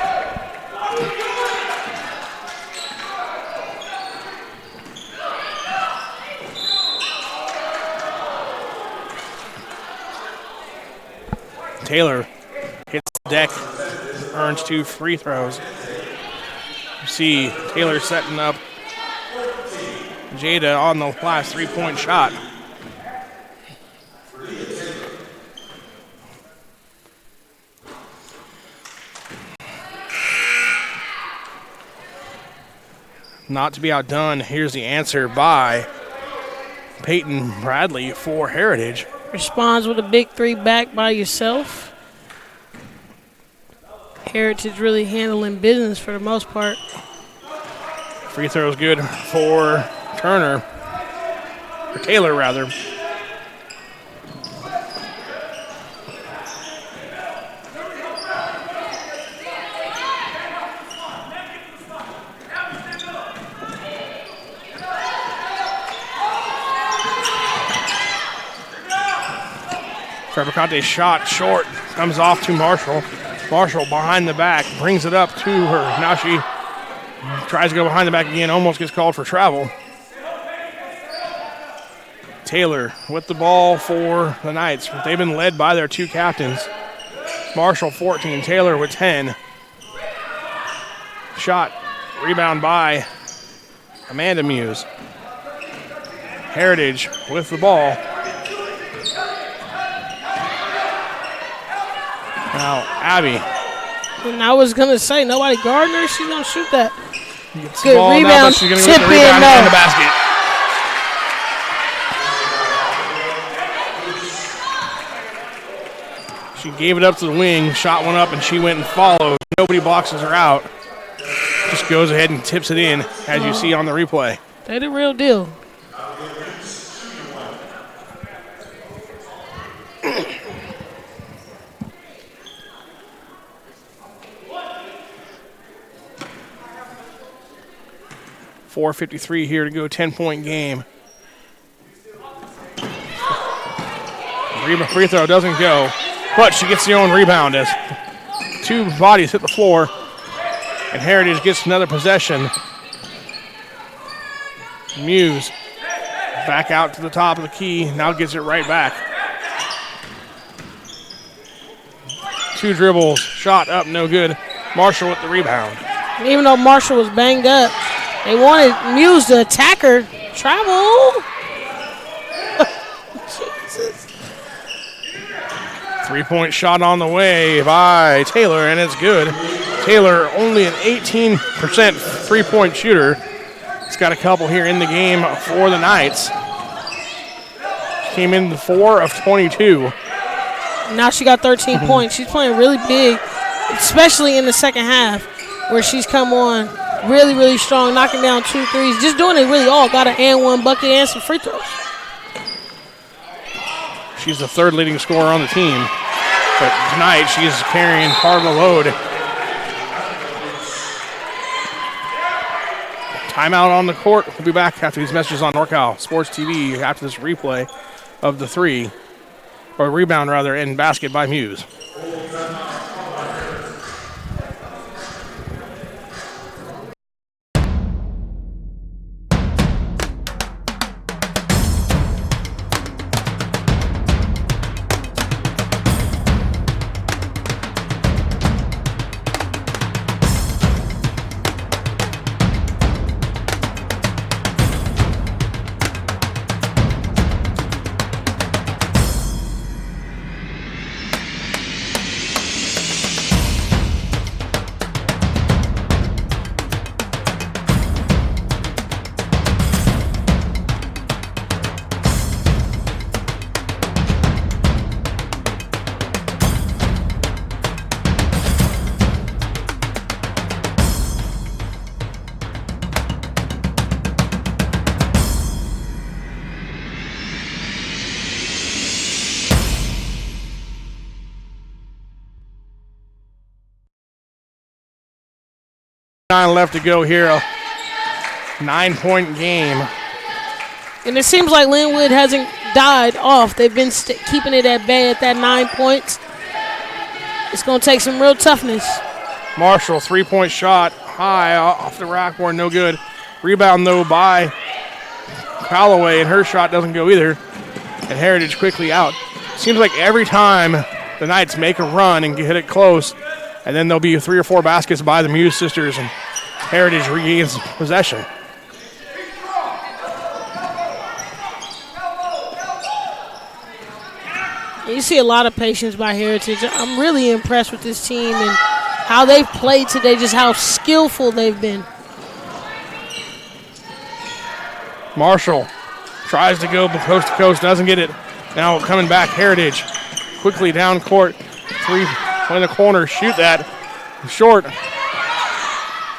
Taylor hits the deck, earns 2 free throws. You see Taylor setting up Jada on the last 3-point shot. Not to be outdone, here's the answer by Peyton Bradley for Heritage. Responds with a big three back by yourself. Heritage really handling business for the most part. Free throw is good for Turner. Or Taylor, rather. Travicante's shot short, comes off to Marshall. Marshall behind the back, brings it up to her. Now she tries to go behind the back again, almost gets called for travel. Taylor with the ball for the Knights. They've been led by their two captains. Marshall 14, Taylor with 10. Shot, rebound by Amanda Muse. Heritage with the ball. Now, Abby. And I was going to say, nobody guarding her. She's going to shoot that. Good rebound. She's going to get the rebound in the basket. She gave it up to the wing, shot one up, and she went and followed. Nobody boxes her out. Just goes ahead and tips it in, as you see on the replay. They the real deal. .453 here to go, 10-point game. Free throw doesn't go, but she gets the own rebound as two bodies hit the floor, and Heritage gets another possession. Muse back out to the top of the key, now gets it right back. Two dribbles, shot up, no good. Marshall with the rebound. Even though Marshall was banged up, they wanted Muse to attack her. Travel. Jesus. 3-point shot on the way by Taylor, and it's good. Taylor, only an 18% three-point shooter. He's got a couple here in the game for the Knights. Came in the 4 of 22. Now she got 13 points. She's playing really big, especially in the second half, where she's come on really, really strong, knocking down 2 threes, just doing it really all. Got an and one bucket and some free throws. She's the third leading scorer on the team, but tonight she's carrying part of the load. Timeout on the court. We'll be back after these messages on NorCal Sports TV after this replay of the rebound and basket by Muse. Left to go here, a 9-point game. And it seems like Linwood hasn't died off. They've been keeping it at bay at that 9 points. It's going to take some real toughness. Marshall, 3-point shot, high off the rackboard, no good. Rebound, though, by Callaway, and her shot doesn't go either. And Heritage quickly out. Seems like every time the Knights make a run and hit it close, and then there'll be 3 or 4 baskets by the Muse sisters, and Heritage regains possession. You see a lot of patience by Heritage. I'm really impressed with this team and how they've played today, just how skillful they've been. Marshall tries to go coast to coast, doesn't get it. Now coming back, Heritage. Quickly down court. 3 in the corner. Shoot that. Short.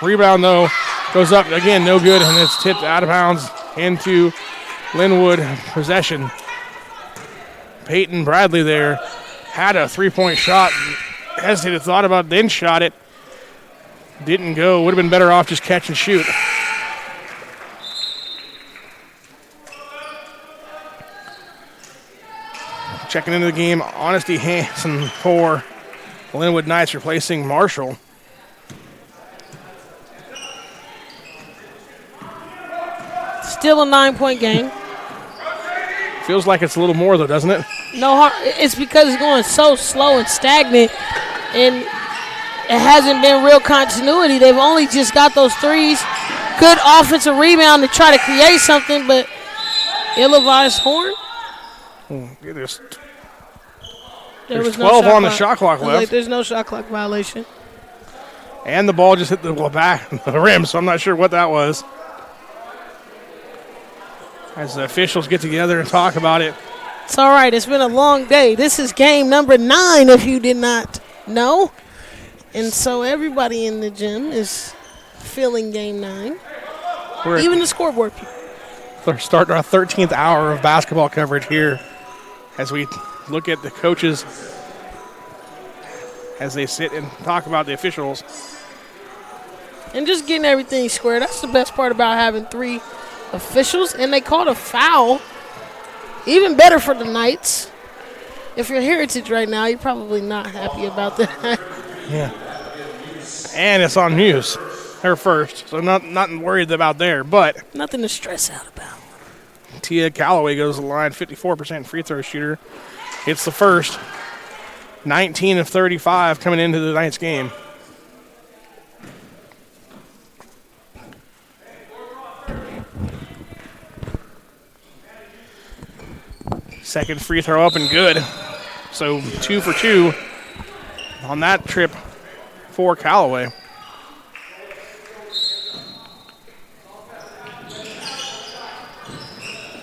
Rebound, though. Goes up again. No good. And it's tipped out of bounds into Linwood possession. Peyton Bradley there had a 3-point shot. Hesitated, thought about it, then shot it. Didn't go. Would have been better off just catch and shoot. Checking into the game, Honesty Hansen for Linwood Knights, replacing Marshall. Still a 9-point game. Feels like it's a little more, though, doesn't it? No, it's because it's going so slow and stagnant, and it hasn't been real continuity. They've only just got those threes. Good offensive rebound to try to create something, but ill-advised horn. There's There 12 on the shot clock left. There's no shot clock violation. And the ball just hit the back of the rim, so I'm not sure what that was. As the officials get together and talk about it. It's all right. It's been a long day. This is game number 9, if you did not know. And so everybody in the gym is feeling game 9. Even the scoreboard people. We're starting our 13th hour of basketball coverage here as we look at the coaches as they sit and talk about the officials. And just getting everything square. That's the best part about having 3 officials. And they called a foul. Even better for the Knights. If you're Heritage right now, you're probably not happy about that. Yeah. And it's on Muse, her first. So not worried about there, but nothing to stress out about. Tia Calloway goes to the line, 54% free throw shooter. It's the first. 19 of 35 coming into the Knights game. Second free throw up and good. So 2 for 2 on that trip for Callaway.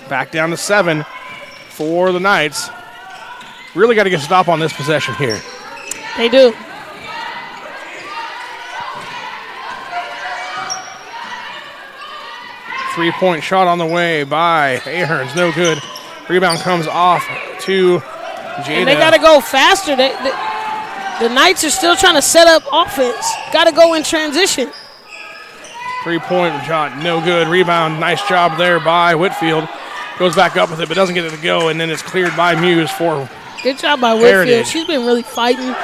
Back down to 7 for the Knights. Really got to get a stop on this possession here. They do. Three-point shot on the way by Aherns. No good. Rebound comes off to Jada. And they got to go faster. The Knights are still trying to set up offense. Got to go in transition. Three-point shot, no good. Rebound, nice job there by Whitfield. Goes back up with it, but doesn't get it to go, and then it's cleared by Muse for good job by Whitfield. Heritage. She's been really fighting.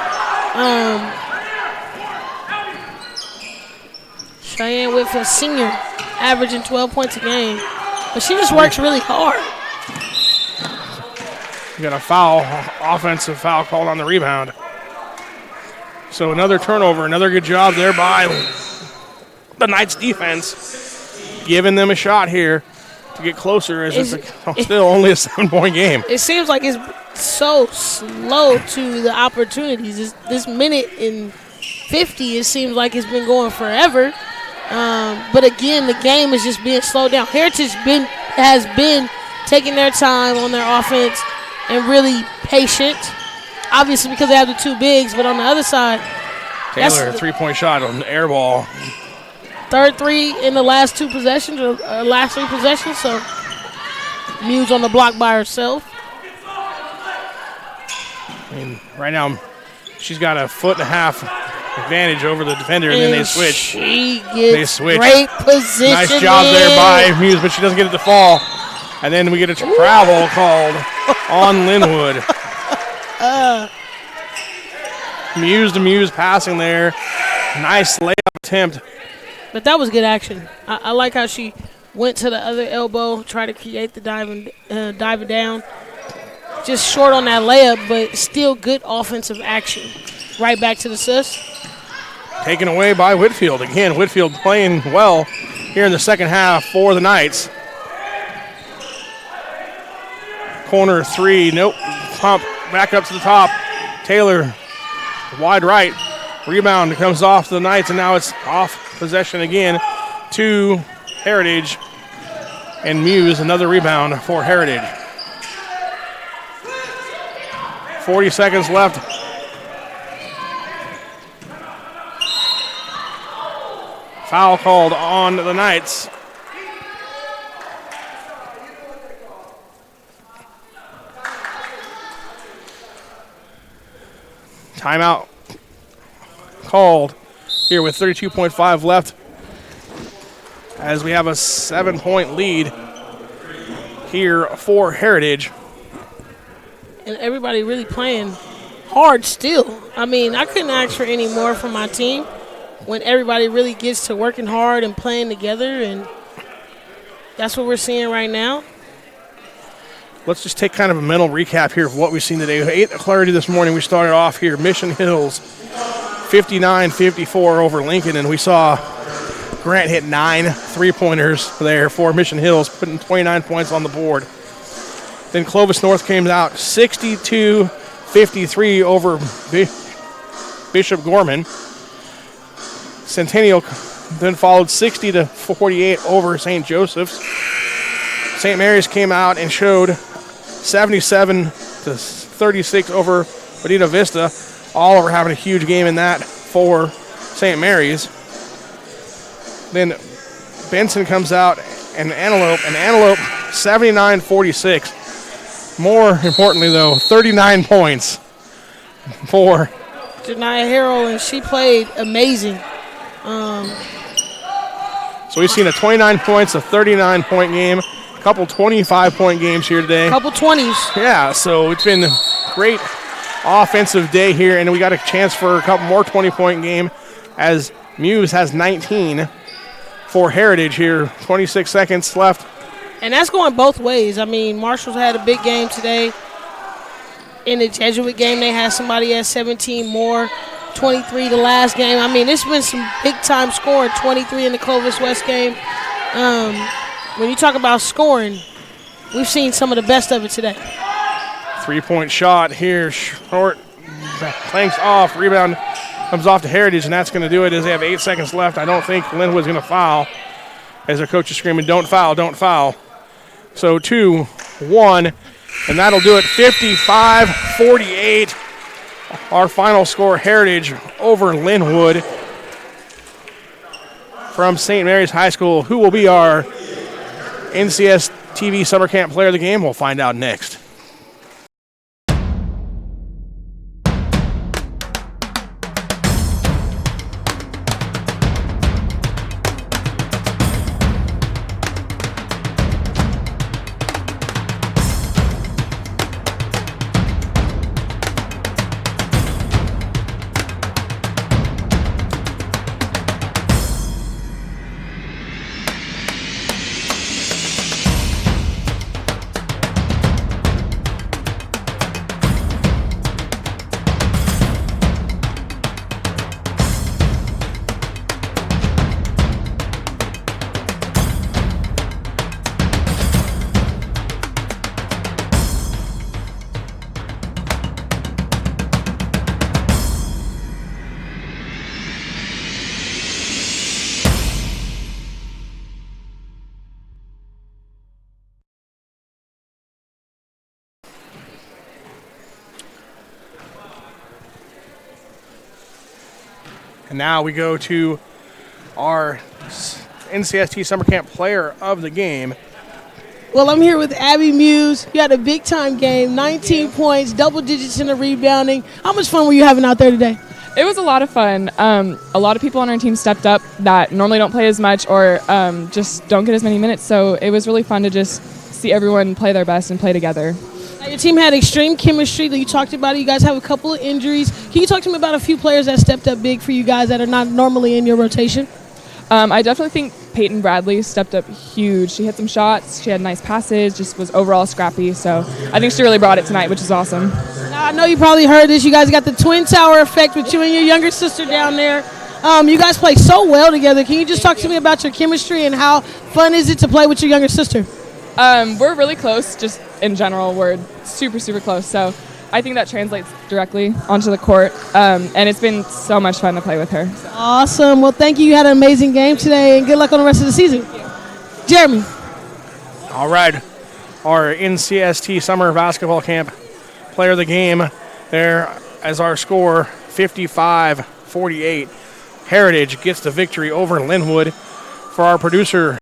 Cheyenne Whitfield, senior, averaging 12 points a game. But she just works really hard. You got a foul, offensive foul called on the rebound. So another turnover, another good job there by the Knights defense, giving them a shot here to get closer as it's still only a 7-point game. It seems like it's so slow to the opportunities. This minute and 50, it seems like it's been going forever. But again, the game is just being slowed down. Heritage has been taking their time on their offense and really patient. Obviously because they have the 2 bigs, but on the other side, Taylor, a 3-point shot on the air ball. Third 3 in the last 2 possessions, or last 3 possessions, so Muse on the block by herself. I mean, right now, she's got a 1.5 advantage over the defender, and then they switch. She gets great position. Nice job there by Muse, but she doesn't get it to fall. And then we get a travel called on Linwood. Muse to Muse passing there. Nice layup attempt. But that was good action. I like how she went to the other elbow, tried to create the diving down. Just short on that layup, but still good offensive action. Right back to the assist. Taken away by Whitfield. Again, Whitfield playing well here in the second half for the Knights. Corner 3, nope. Pump back up to the top. Taylor, wide right. Rebound comes off the Knights, and now it's off possession again to Heritage. And Muse, another rebound for Heritage. 40 seconds left. Foul called on the Knights. Timeout called here with 32.5 left as we have a 7-point lead here for Heritage. And everybody really playing hard still. I mean, I couldn't ask for any more from my team when everybody really gets to working hard and playing together, and that's what we're seeing right now. Let's just take kind of a mental recap here of what we've seen today. 8:30 this morning, we started off here, Mission Hills, 59-54 over Lincoln, and we saw Grant hit 9 3-pointers there for Mission Hills, putting 29 points on the board. Then Clovis North came out 62-53 over Bishop Gorman. Centennial then followed 60-48 over St. Joseph's. St. Mary's came out and showed 77-36 over Medina Vista. Oliver having a huge game in that for St. Mary's. Then Benson comes out and Antelope 79-46. More importantly, though, 39 points for Janiyah Harrell, and she played amazing. So we've seen a 29 points, a 39-point game, a couple 25-point games here today. Couple 20s. Yeah, so it's been a great offensive day here, and we got a chance for a couple more 20-point game as Muse has 19 for Heritage here. 26 seconds left. And that's going both ways. I mean, Marshall's had a big game today. In the Jesuit game, they had somebody at 17 more. 23 the last game. I mean, it's been some big-time scoring. 23 in the Clovis West game. When you talk about scoring, we've seen some of the best of it today. 3-point shot here, short, clanks off, rebound comes off to Heritage, and that's going to do it as they have 8 seconds left. I don't think Linwood's going to foul as their coach is screaming, don't foul, don't foul. So 2-1, and that'll do it, 55-48. Our final score, Heritage over Linwood from St. Mary's High School. Who will be our NCS TV Summer Camp Player of the Game? We'll find out next. And now we go to our NCST Summer Camp Player of the Game. Well, I'm here with Abby Muse. You had a big-time game, 19 points, double digits in the rebounding. How much fun were you having out there today? It was a lot of fun. A lot of people on our team stepped up that normally don't play as much or just don't get as many minutes, so it was really fun to just see everyone play their best and play together. Your team had extreme chemistry that you talked about. You guys have a couple of injuries. Can you talk to me about a few players that stepped up big for you guys that are not normally in your rotation? I definitely think Peyton Bradley stepped up huge. She hit some shots. She had nice passes, just was overall scrappy. So I think she really brought it tonight, which is awesome. Now, I know you probably heard this. You guys got the Twin Tower effect with you and your younger sister down there. You guys play so well together. Can you just talk to me about your chemistry and how fun is it to play with your younger sister? We're really close, just in general. We're super, super close. So I think that translates directly onto the court. And it's been so much fun to play with her. So. Awesome. Well, thank you. You had an amazing game today, and good luck on the rest of the season. Jeremy. All right. Our NCST Summer Basketball Camp Player of the Game there as our score, 55-48. Heritage gets the victory over Linwood. For our producer,